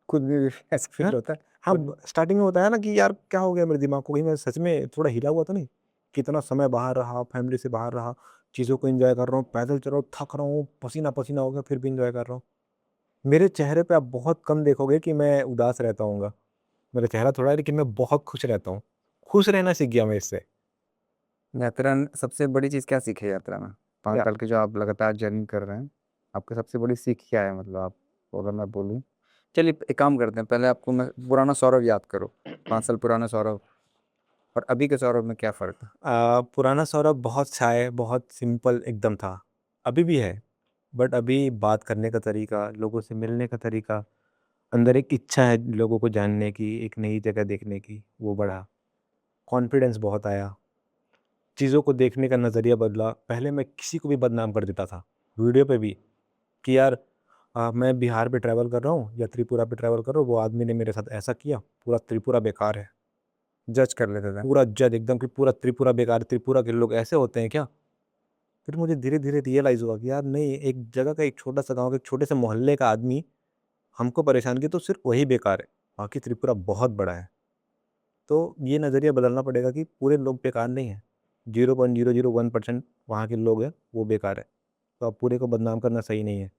खुद भी ऐसा हैं? फील होता है हाँ, खुद। स्टार्टिंग में बताया ना कि यार क्या हो गया मेरे दिमाग को, कहीं मैं सच में थोड़ा हिला हुआ तो नहीं। कितना समय बाहर रहा, फैमिली से बाहर रहा, चीज़ों को एंजॉय कर रहा हूँ, पैदल चल रहा हूँ, थक रहा हूँ, पसीना पसीना हो गया, फिर भी एंजॉय कर रहा हूँ। मेरे चेहरे पे आप बहुत कम देखोगे कि मैं उदास रहता हूँ। मेरा चेहरा थोड़ा है, लेकिन मैं बहुत खुश रहता हूँ। खुश रहना सीख गया मैं इससे। यात्रा सबसे बड़ी चीज़ क्या सीखे यात्रा में? पाँच या साल की जो आप लगातार जर्नी कर रहे हैं, आपकी सबसे बड़ी सीख क्या है, मतलब आप, अगर मैं बोलूँ। चलिए एक काम करते हैं, पहले आपको मैं पुराना सौरभ याद करो, 5 साल पुराना सौरभ और अभी के सौरभ में क्या फ़र्क है? पुराना सौरभ बहुत शाय, बहुत सिंपल एकदम था, अभी भी है। बट अभी बात करने का तरीका, लोगों से मिलने का तरीका, अंदर एक इच्छा है लोगों को जानने की, एक नई जगह देखने की, वो बढ़ा। कॉन्फिडेंस बहुत आया, चीज़ों को देखने का नज़रिया बदला। पहले मैं किसी को भी बदनाम कर देता था, वीडियो पे भी, कि यार मैं बिहार पे ट्रैवल कर रहा हूँ या त्रिपुरा पे ट्रैवल कर रहा हूँ, वो आदमी ने मेरे साथ ऐसा किया, पूरा त्रिपुरा बेकार है। जज कर लेते थे। पूरा जज एकदम कि पूरा त्रिपुरा बेकार है, त्रिपुरा के लोग ऐसे होते हैं क्या। फिर मुझे धीरे धीरे रियलाइज़ हुआ कि यार नहीं, एक जगह का, एक छोटा सा गाँव का, एक छोटे से मोहल्ले का आदमी हमको परेशान किया तो सिर्फ वही बेकार है, बाकी त्रिपुरा बहुत बड़ा है। तो ये नज़रिया बदलना पड़ेगा कि पूरे लोग बेकार नहीं हैं, 0.001% वहाँ के लोग हैं वो बेकार है, तो अब पूरे को बदनाम करना सही नहीं है।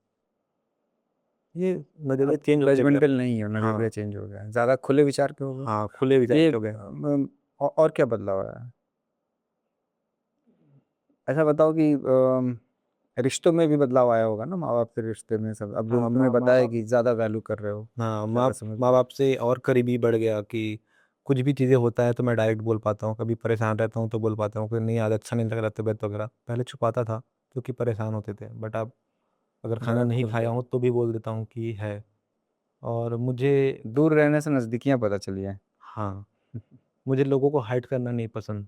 ये नज़रिया अब चेंज हो गया मेरा। जजमेंटल नहीं हो, नजरिया हाँ। चेंज हो गया है, ज़्यादा खुले विचार के हो गए। हाँ, खुले विचार ये के हो गए। और क्या बदलाव है? ऐसा बताओ कि रिश्तों में भी बदलाव आया होगा ना, माँ बाप से रिश्ते में सब, अब जो हाँ, तुमने माँ बताया बाप। कि ज़्यादा वैल्यू कर रहे हो, हाँ, माँ ज़्यादा समझ। माँ बाप से और करीबी बढ़ गया कि कुछ भी चीज़ें होता है तो मैं डायरेक्ट बोल पाता हूँ, कभी परेशान रहता हूँ तो बोल पाता हूँ कि नहीं आज अच्छा नहीं लग रहा तबीयत वगैरह। पहले छुपाता था क्योंकि परेशान होते थे, बट अब अगर खाना ज़्यादा नहीं खुल खाया गया, हूँ तो भी बोल देता हूँ कि है। और मुझे, दूर रहने से नज़दीकियाँ पता चली है। हाँ, मुझे लोगों को हाइड करना नहीं पसंद। ये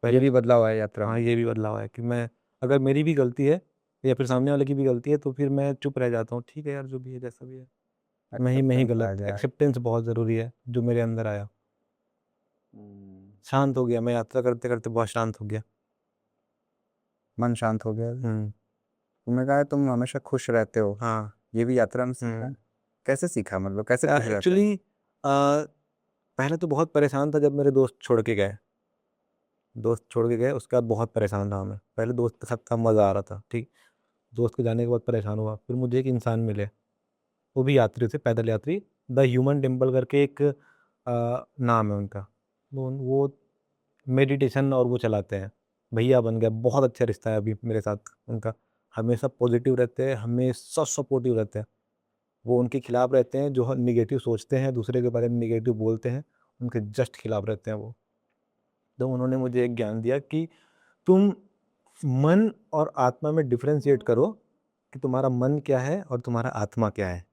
पहले, भी बदलाव है यात्रा हाँ, में। ये भी बदलाव है कि मैं, अगर मेरी भी गलती है या फिर सामने वाले की भी गलती है तो फिर मैं चुप रह जाता हूँ, ठीक है यार जो भी है जैसा भी है। मैं ही Acceptance आ गलत। जाए। एक्सेप्टेंस बहुत ज़रूरी है, जो मेरे अंदर आया। शांत हो गया, मैं यात्रा करते करते बहुत शांत हो गया। मन शांत हो गया। हम्म। तुमने कहा है तुम हमेशा खुश रहते हो, हाँ। ये भी यात्रा में सीखा है? कैसे सीखा, मतलब कैसे खुश रहते हो? एक्चुअली पहले तो बहुत परेशान था जब मेरे दोस्त छोड़ के गए। दोस्त छोड़ के गए, उसके बाद बहुत परेशान रहा मैं। पहले दोस्त के साथ काम मज़ा आ रहा था, ठीक। दोस्त के जाने के बाद परेशान हुआ। फिर मुझे एक इंसान मिले, वो भी यात्री थे, पैदल यात्री। द ह्यूमन टेम्पल करके एक नाम है उनका। वो मेडिटेशन और वो चलाते हैं। भैया बन गया, बहुत अच्छा रिश्ता है अभी मेरे साथ उनका। हमेशा पॉजिटिव रहते हैं, हमेशा सपोर्टिव रहते हैं। वो उनके खिलाफ रहते हैं, जो निगेटिव सोचते हैं, दूसरे के बारे में निगेटिव बोलते हैं, उनके जस्ट खिलाफ रहते हैं वो। तो उन्होंने मुझे एक ज्ञान दिया कि तुम मन और आत्मा में डिफरेंशिएट करो, कि तुम्हारा मन क्या है और तुम्हारा आत्मा क्या है।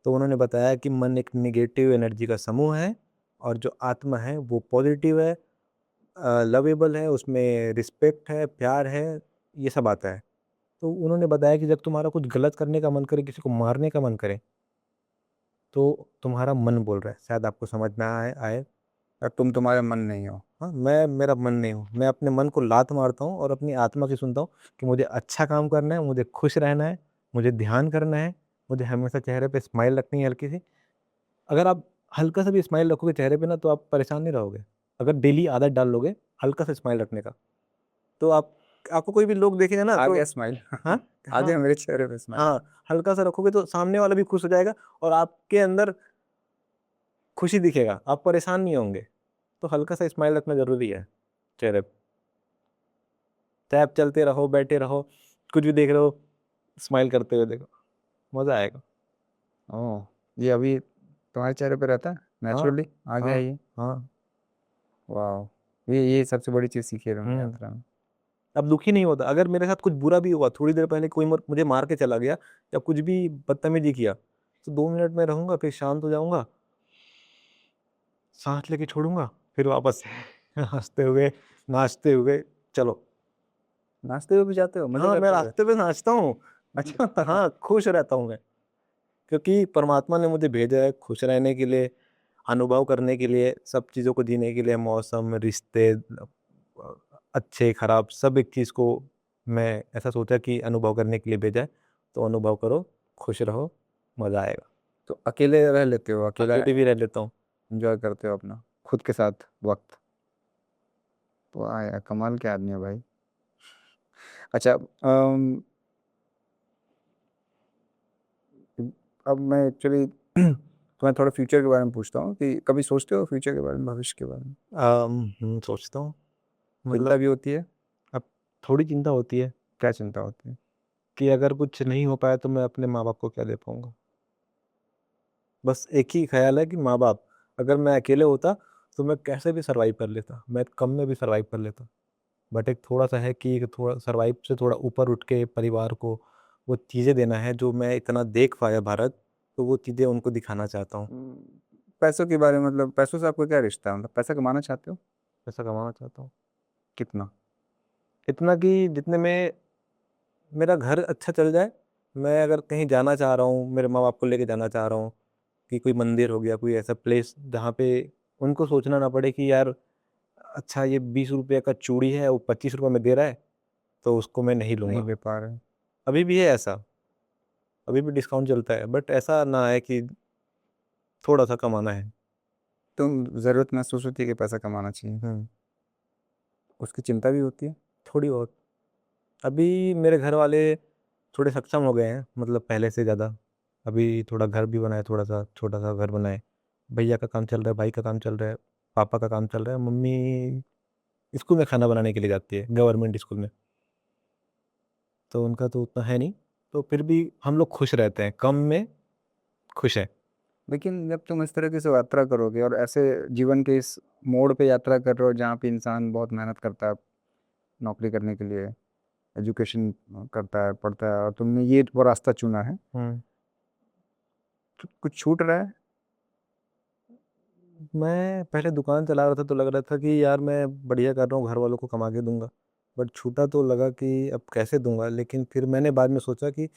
तो उन्होंने बताया कि मन एक निगेटिव एनर्जी का समूह है, और जो आत्मा है वो पॉजिटिव है, लवेबल है, उसमें रिस्पेक्ट है, प्यार है, ये सब आता है। तो उन्होंने बताया कि जब तुम्हारा कुछ गलत करने का मन करे, किसी को मारने का मन करे, तो तुम्हारा मन बोल रहा है। शायद आपको समझ में आए आए और तुम तुम्हारे मन नहीं हो। हाँ, मैं मेरा मन नहीं हूँ। मैं अपने मन को लात मारता हूँ और अपनी आत्मा की सुनता हूँ कि मुझे अच्छा काम करना है, मुझे खुश रहना है, मुझे ध्यान करना है, मुझे हमेशा चेहरे पे स्माइल रखनी है हल्की सी। अगर आप हल्का सा भी स्माइल रखोगे चेहरे पे ना, तो आप परेशान नहीं रहोगे। अगर डेली आदत डाल लोगे हल्का सा स्माइल रखने का, तो आपको कोई भी लोग देखेगा ना आ तो गया स्माइल। हाँ आ हाँ गया मेरे चेहरे पे स्माइल। हाँ, हल्का सा रखोगे तो सामने वाला भी खुश हो जाएगा, और आपके अंदर खुशी दिखेगा, आप परेशान नहीं होंगे। तो हल्का सा स्माइल रखना जरूरी है चेहरे पे। चाहे आप चलते रहो, बैठे रहो, कुछ भी देख रहे हो, स्माइल करते हुए देखो, मजा आएगा। ओह, ये अभी तुम्हारे चेहरे पे रहता है हाँ नेचुरली, आ गया हाँ ये। हाँ। वाह, ये सबसे बड़ी चीज़ सीखी है तुमने हम्म। यात्रा में। अब दुखी नहीं होता। अगर मेरे साथ कुछ बुरा भी हुआ, थोड़ी देर पहले कोई मुझे मार के चला गया, या कुछ भी बदतमीजी किया, तो 2 मिनट में रहूंगा, फिर शांत हो जाऊंगा, सांस लेके छोड़ूंगा, फिर वापस से हंसते हुए, नाचते हुए, चलो। नाचते हुए भी जाते हो, मजे हाँ, मैं करते हुए? रास्ते पे नाचता हूँ। अच्छा। हाँ, खुश रहता हूँ मैं, क्योंकि परमात्मा ने मुझे भेजा है खुश रहने के लिए, अनुभव करने के लिए, सब चीज़ों को जीने के लिए। मौसम, रिश्ते, अच्छे खराब, सब एक चीज़ को मैं ऐसा सोचा कि अनुभव करने के लिए भेजा है। तो अनुभव करो, खुश रहो, मज़ा आएगा। तो अकेले रह लेते हो, अकेला अकेले भी रह लेता हूँ। एंजॉय करते हो अपना खुद के साथ वक्त? वाह यार, कमाल के आदमी है भाई। अच्छा, अब मैं एक्चुअली तुम्हें थोड़ा फ्यूचर के बारे में पूछता हूँ कि कभी सोचते हो फ्यूचर के बारे में, भविष्य के बारे में? सोचता हूँ। चिंता मतलब भी होती है? अब थोड़ी चिंता होती है क्या चिंता होती है? कि अगर कुछ नहीं हो पाया तो मैं अपने माँ बाप को क्या दे पाऊंगा। बस एक ही ख्याल है कि माँ बाप, अगर मैं अकेले होता तो मैं कैसे भी सरवाइव कर लेता, मैं कम में भी सरवाइव कर लेता। बट एक थोड़ा सा है कि एक थोड़ा सरवाइव से थोड़ा ऊपर उठ के परिवार को वो चीज़ें देना है जो मैं इतना देख पाया भारत, तो वो चीज़ें उनको दिखाना चाहता हूँ। पैसों के बारे में, मतलब पैसों से आपको क्या रिश्ता है, मतलब पैसा कमाना चाहते हो? पैसा कमाना चाहता हूँ, कितना? इतना कि जितने में मेरा घर अच्छा चल जाए। मैं अगर कहीं जाना चाह रहा हूँ, मेरे माँ बाप को लेके जाना चाह रहा हूँ, कि कोई मंदिर हो गया, कोई ऐसा प्लेस जहाँ पे उनको सोचना ना पड़े कि यार अच्छा ये 20 रुपये का चूड़ी है, वो 25 रुपये में दे रहा है, तो उसको मैं नहीं नहीं लूँगा। दे पा रहे? अभी भी है ऐसा, अभी भी डिस्काउंट चलता है, बट ऐसा ना है कि थोड़ा सा कमाना है। तुम ज़रूरत महसूस होती है कि पैसा कमाना चाहिए, हम्म। उसकी चिंता भी होती है? थोड़ी बहुत। अभी मेरे घर वाले थोड़े सक्षम हो गए हैं, मतलब पहले से ज़्यादा। अभी थोड़ा घर भी बनाए, थोड़ा सा छोटा सा घर बनाए। भैया का काम चल रहा है, भाई का काम चल रहा है, पापा का काम चल रहा है। मम्मी स्कूल में खाना बनाने के लिए जाती है, गवर्नमेंट स्कूल में। तो उनका तो उतना है नहीं, तो फिर भी हम लोग खुश रहते हैं, कम में खुश हैं। लेकिन जब तुम इस तरीके से यात्रा करोगे और ऐसे जीवन के इस मोड़ पे यात्रा कर रहे हो जहाँ पे इंसान बहुत मेहनत करता है नौकरी करने के लिए, एजुकेशन करता है, पढ़ता है, और तुमने ये वो रास्ता चुना है, हम्म। तो कुछ छूट रहा है? मैं पहले दुकान चला रहा था तो लग रहा था कि यार मैं बढ़िया कर रहा हूँ, घर वालों को कमा के दूंगा। बट छूटा तो लगा कि अब कैसे दूंगा। लेकिन फिर मैंने बाद में सोचा कि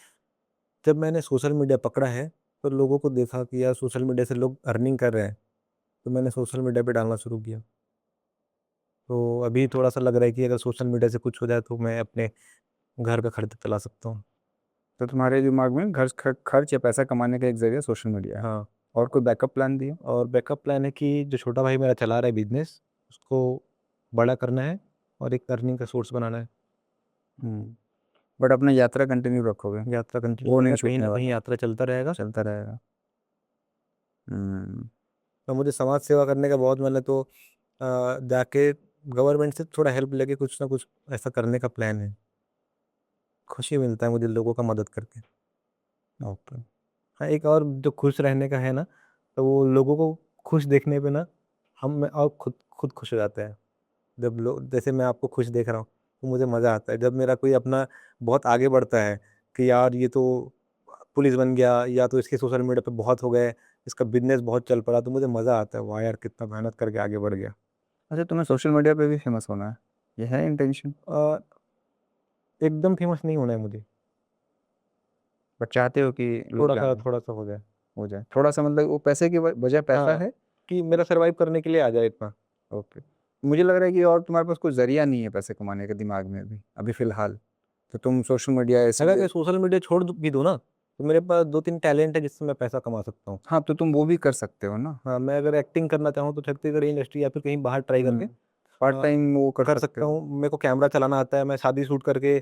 जब मैंने सोशल मीडिया पकड़ा है, तो लोगों को देखा कि यार सोशल मीडिया से लोग अर्निंग कर रहे हैं, तो मैंने सोशल मीडिया पे डालना शुरू किया। तो अभी थोड़ा सा लग रहा है कि अगर सोशल मीडिया से कुछ हो जाए तो मैं अपने घर का खर्च चला सकता हूँ। तो तुम्हारे दिमाग में खर्च या पैसा कमाने का एक जरिया सोशल मीडिया है, हाँ, और कोई बैकअप प्लान भी है? और बैकअप प्लान है कि जो छोटा भाई मेरा चला रहा है बिजनेस, उसको बड़ा करना है और एक अर्निंग का सोर्स बनाना है। बट अपना यात्रा कंटिन्यू रखोगे, यात्रा कंटिन्यू वो नहीं रहेगा, कहीं छूटने ना कहीं वाला, यात्रा चलता रहेगा। चलता रहेगा। हम्म। तो मुझे समाज सेवा करने का बहुत मन है, तो जाके गवर्नमेंट से थोड़ा हेल्प लेके कुछ ना कुछ ऐसा करने का प्लान है। खुशी मिलता है मुझे लोगों का मदद करके। ओके। हाँ, एक और जो खुश रहने का है ना, तो वो लोगों को खुश देखने पे ना हम और खुद खुद खुश हो जाते हैं। जब लोग, जैसे मैं आपको खुश देख रहा हूँ तो मुझे मज़ा आता है। जब मेरा कोई अपना बहुत आगे बढ़ता है कि यार ये तो पुलिस बन गया, या तो इसके सोशल मीडिया पे बहुत हो गए, इसका बिजनेस बहुत चल पड़ा, तो मुझे मज़ा आता है, वाह यार कितना मेहनत करके आगे बढ़ गया। अच्छा, तुम्हें सोशल मीडिया पे भी फेमस होना है, ये है इंटेंशन? अ, एकदम फेमस नहीं होना है मुझे, बट चाहते हो कि लोग जाने, थोड़ा सा हो जाए। हो जाए थोड़ा सा, मतलब वो पैसे की वजह पैसा हाँ, है? कि मेरा सर्वाइव करने के लिए आ जाए इतना। ओके। मुझे लग रहा है कि और तुम्हारे पास कोई जरिया नहीं है पैसे कमाने का दिमाग में अभी अभी फिलहाल, तो तुम सोशल मीडिया अगर इसलिए। कि सोशल मीडिया छोड़ भी दो ना, तो मेरे पास दो तीन टैलेंट है जिससे मैं पैसा कमा सकता हूँ। हाँ, तो तुम वो भी कर सकते हो ना। हाँ, मैं अगर एक्टिंग करना चाहूँ तो छत्तीसगढ़ इंडस्ट्री या फिर कहीं बाहर ट्राई करके पार्ट टाइम वो कर कर सकते सकता हो। हूँ। मेरे को कैमरा चलाना आता है, मैं शादी शूट करके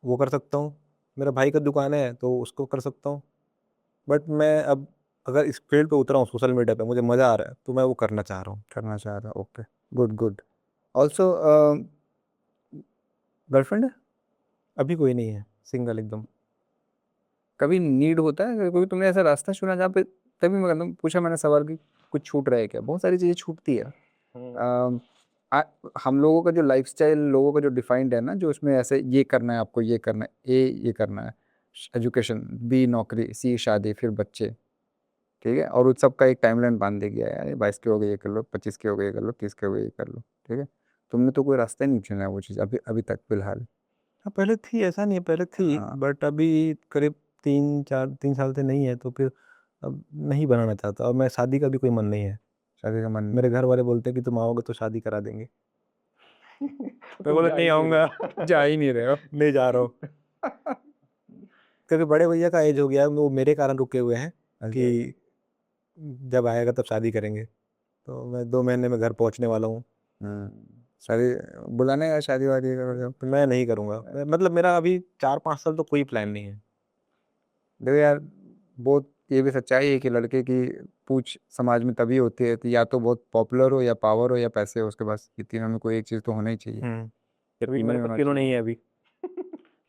वो कर सकता हूँ। मेरा भाई का दुकान है तो उसको कर सकता हूँ। बट मैं अब अगर इस फील्ड पे उतरा हूँ सोशल मीडिया पे, मुझे मज़ा आ रहा है, तो मैं वो करना चाह रहा हूँ। करना चाह रहा, okay. Good good. Also, girlfriend है? अभी कोई नहीं है, सिंगल एकदम। कभी नीड होता है, क्योंकि तुमने ऐसा रास्ता चुना जहाँ पे, तभी मैं कहता हूँ, पूछा मैंने सवाल कि कुछ छूट रहा है क्या? बहुत सारी चीज़ें छूटती है। हम्म। अम, हम लोगों का जो लाइफस्टाइल, लोगों का जो डिफाइंड है ना, जो उसमें ऐसे ये करना है, आपको ये करना है, ये करना है, एजुकेशन, बी नौकरी, सी शादी, फिर बच्चे, ठीक है, और उस सब का एक टाइमलाइन बांध दे गया है, यार 22 के हो गए ये कर लो, 25 के हो गए ये कर लो, 30 के हो गए ये कर लो, ठीक है। तुमने तो कोई रास्ता ही नहीं चुना है वो चीज़ अभी अभी तक फिलहाल। हाँ, पहले थी, ऐसा नहीं है, पहले थी, हाँ। बट अभी करीब 3 साल से नहीं है, तो फिर अब नहीं बनाना चाहता, और मैं शादी का भी कोई मन नहीं है। शादी का मन नहीं? मेरे घर वाले बोलते हैं कि तुम आओगे तो शादी करा देंगे। तो मैं तुम बोला जा नहीं ही नहीं आऊंगा। रहे, जा ही नहीं रहे हो। नहीं जा रहा हूँ, क्योंकि बड़े भैया का एज हो गया है, वो मेरे कारण रुके हुए हैं अच्छा। कि जब आएगा तब शादी करेंगे। तो मैं 2 महीने में घर पहुंचने वाला हूँ। शादी, बुलाने का शादी वादी का जब। तो मैं नहीं करूँगा, मतलब मेरा अभी 4-5 साल तो कोई प्लान नहीं है। देखो यार, बहुत ये भी सच्चाई है कि लड़के की पूछ समाज में तभी होती है, तो या तो बहुत पॉपुलर हो, या पावर हो, या पैसे हो उसके पास, ये तीनों में कोई एक चीज़ तो होना ही चाहिए, या अभी तीनों मेरे ही पास होना तीनों नहीं चाहिए। है अभी।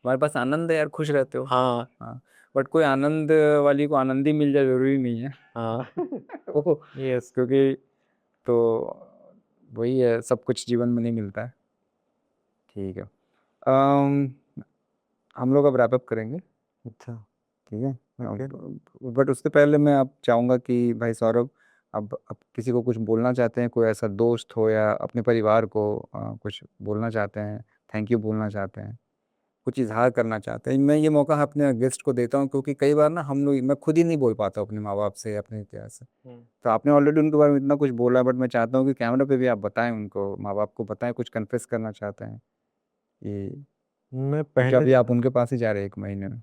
हमारे पास आनंद है यार, खुश रहते हो। हाँ। हाँ। बट कोई आनंद वाली को आनंद ही मिल जाए जरूरी नहीं है। हाँ। वो, यस। क्योंकि, तो वही है, सब कुछ जीवन में नहीं मिलता है। ठीक है। अम, हम लोग अब रैप अप करेंगे, अच्छा। ठीक है। ओके। बट उससे पहले मैं आप चाहूँगा कि भाई सौरभ, अब किसी को कुछ बोलना चाहते हैं, कोई ऐसा दोस्त हो या अपने परिवार को कुछ बोलना चाहते हैं, थैंक यू बोलना चाहते हैं, कुछ इजहार करना चाहते हैं, मैं ये मौका अपने गेस्ट को देता हूँ, क्योंकि कई बार ना हम लोग, मैं खुद ही नहीं बोल पाता हूँ अपने माँ बाप से, अपने इतिहास से। तो आपने ऑलरेडी उनके बारे में इतना कुछ बोला है, बट मैं चाहता हूँ कि कैमरा पे भी आप बताएं उनको, माँ बाप को बताएं, कुछ कन्फेस करना चाहते हैं ये, मैं क्योंकि पहले, अभी आप उनके पास ही जा रहे हैं 1 महीने में।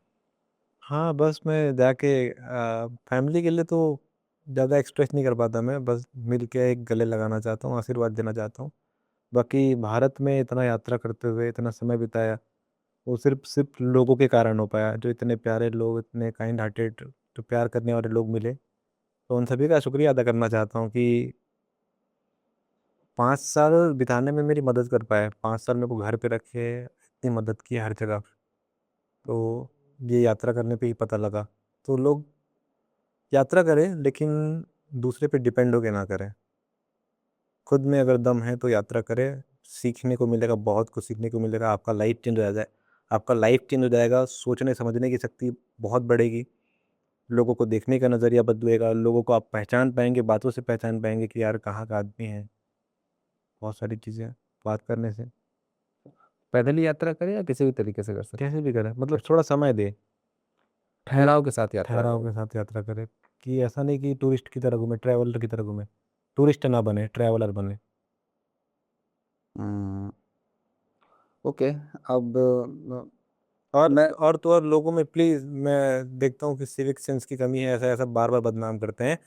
हाँ, बस मैं जाके फैमिली के लिए तो ज़्यादा एक्सप्रेस नहीं कर पाता, मैं बस मिल के एक गले लगाना चाहता हूँ, आशीर्वाद देना चाहता हूँ। बाकी भारत में इतना यात्रा करते हुए इतना समय बिताया, वो सिर्फ सिर्फ लोगों के कारण हो पाया, जो इतने प्यारे लोग, इतने काइंड हार्टेड, जो प्यार करने वाले लोग मिले। तो उन सभी का शुक्रिया अदा करना चाहता हूँ कि 5 साल बिताने में मेरी मदद कर पाए, 5 साल मेरे को घर पे रखे, इतनी मदद की हर जगह। तो ये यात्रा करने पे ही पता लगा। तो लोग यात्रा करें, लेकिन दूसरे पे डिपेंड होके ना करें। खुद में अगर दम है तो यात्रा करें, सीखने को मिलेगा, बहुत कुछ सीखने को मिलेगा, आपका लाइफ चेंज हो जाए, आपका लाइफ चेंज हो जाएगा, सोचने समझने की शक्ति बहुत बढ़ेगी, लोगों को देखने का नज़रिया बदलेगा, लोगों को आप पहचान पाएंगे, बातों से पहचान पाएंगे कि यार कहाँ का आदमी है। बहुत सारी चीज़ें बात करने से। पैदल ही यात्रा करें या किसी भी तरीके से कर सकते कैसे भी करें, मतलब थोड़ा समय दे। ठहराव के साथ यात्रा ठहराव करें। के साथ यात्रा करें, कि ऐसा नहीं कि टूरिस्ट की तरह घूमे, ट्रैवलर की तरह घूमे। टूरिस्ट ना बने, ट्रैवलर बने। हम्म, ओके। अब और मैं और तो और लोगों में प्लीज़, मैं देखता हूँ कि सिविक सेंस की कमी है, ऐसा ऐसा बार बार बदनाम करते हैं,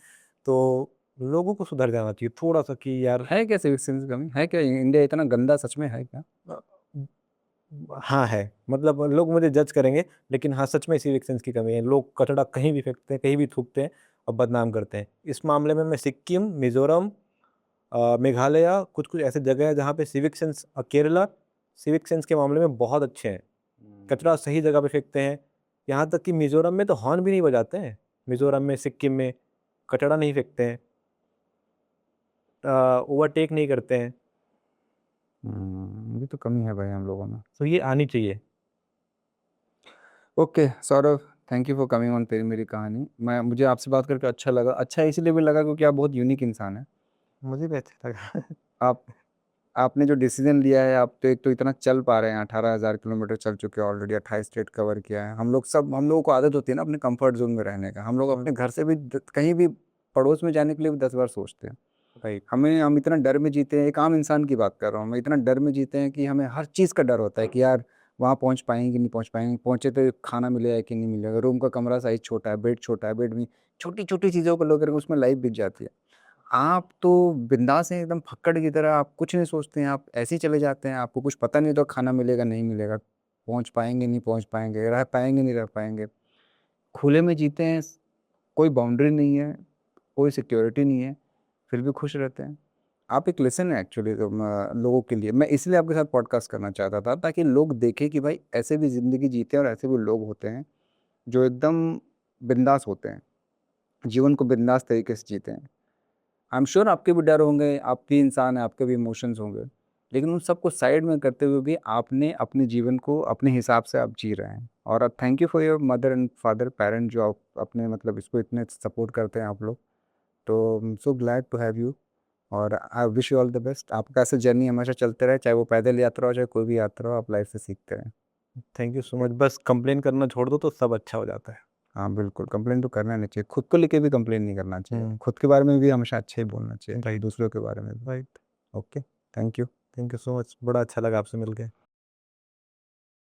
तो लोगों को सुधर जाना चाहिए थोड़ा सा कि यार। है क्या सिविक सेंस की कमी है क्या? इंडिया इतना गंदा सच में है क्या? अ, हाँ है, मतलब लोग मुझे जज करेंगे, लेकिन हाँ सच में सिविक सेंस की कमी है। लोग कचड़ा कहीं भी फेंकते हैं, कहीं भी थूकते हैं और बदनाम करते हैं। इस मामले में मैं सिक्किम, मिजोरम, मेघालय, कुछ कुछ ऐसे जगह है जहाँ पे civic sense, Kerala civic sense के मामले में बहुत अच्छे हैं। कचरा सही जगह पे फेंकते हैं। यहाँ तक कि मिजोरम में तो हॉर्न भी नहीं बजाते हैं। मिजोरम में, सिक्किम में कचरा नहीं फेंकते हैं, ओवरटेक नहीं करते हैं। ये तो कमी है भाई हम लोगों में। तो ये आनी चाहिए। Okay Saurabh, thank you for coming on तेरी मेरी कहानी। मुझे आपसे बात करके अच्छा लगा। अच्छा इसलिए भी लगा क्योंकि आप बहुत यूनिक इंसान हैं। मुझे भी अच्छा लगा। आप आपने जो डिसीजन लिया है, आप तो एक तो इतना चल पा रहे हैं, 18,000 किलोमीटर चल चुके हैं ऑलरेडी, 28 स्टेट कवर किया है। हम लोगों को आदत होती है ना अपने कंफर्ट जोन में रहने का। हम लोग अपने घर से भी कहीं भी पड़ोस में जाने के लिए भी 10 बार सोचते हैं। राइट। हम इतना डर में जीते हैं, एक आम इंसान की बात कर रहा हूँ मैं, इतना डर में जीते हैं कि हमें हर चीज़ का डर होता है कि यार वहाँ पहुँच पाएंगे कि नहीं पहुँच पाएंगे, पहुँचे तो खाना मिलेगा कि नहीं मिलेगा, रूम का कमरा साइज छोटा है, बेड में छोटी छोटी चीज़ों को लेकर के उसमें लाइफ बीत जाती है। आप तो बिंदास हैं एकदम फक्कड़ की तरह, आप कुछ नहीं सोचते हैं, आप ऐसे ही चले जाते हैं। आपको कुछ पता नहीं तो खाना मिलेगा नहीं मिलेगा, पहुँच पाएंगे नहीं पहुँच पाएंगे, रह पाएंगे नहीं रह पाएंगे, खुले में जीते हैं। कोई बाउंड्री नहीं है, कोई सिक्योरिटी नहीं है, फिर भी खुश रहते हैं। आप एक लेसन है एक्चुअली लोगों के लिए। मैं इसलिए आपके साथ पॉडकास्ट करना चाहता था ताकि लोग देखें कि भाई ऐसे भी ज़िंदगी जीते हैं और ऐसे भी लोग होते हैं जो एकदम बिंदास होते हैं, जीवन को बिंदास तरीके से जीते हैं। आई एम श्योर आपके भी डर होंगे, आप भी इंसान हैं, आपके भी इमोशंस होंगे, लेकिन उन सबको साइड में करते हुए भी आपने अपने जीवन को अपने हिसाब से आप जी रहे हैं। और thank you for your mother and father parent जो आप अपने मतलब इसको इतने सपोर्ट करते हैं आप लोग। तो so glad to have you, और I wish you all the best. आपका ऐसा जर्नी हमेशा चलते रहे, चाहे वो पैदल यात्रा हो चाहे कोई भी यात्रा हो, आप लाइफ से सीखते रहें। Thank you so much. बस कंप्लेन करना छोड़ दो तो सब अच्छा हो जाता है। हाँ बिल्कुल, कंप्लेन तो करना नहीं चाहिए, खुद को लेके भी कंप्लेन नहीं करना चाहिए, हम्म। खुद के बारे में भी हमेशा अच्छा ही बोलना चाहिए राइट। दूसरों के बारे में भी। Right. Okay, thank you. Thank you so much, बड़ा अच्छा लगा आपसे मिलके।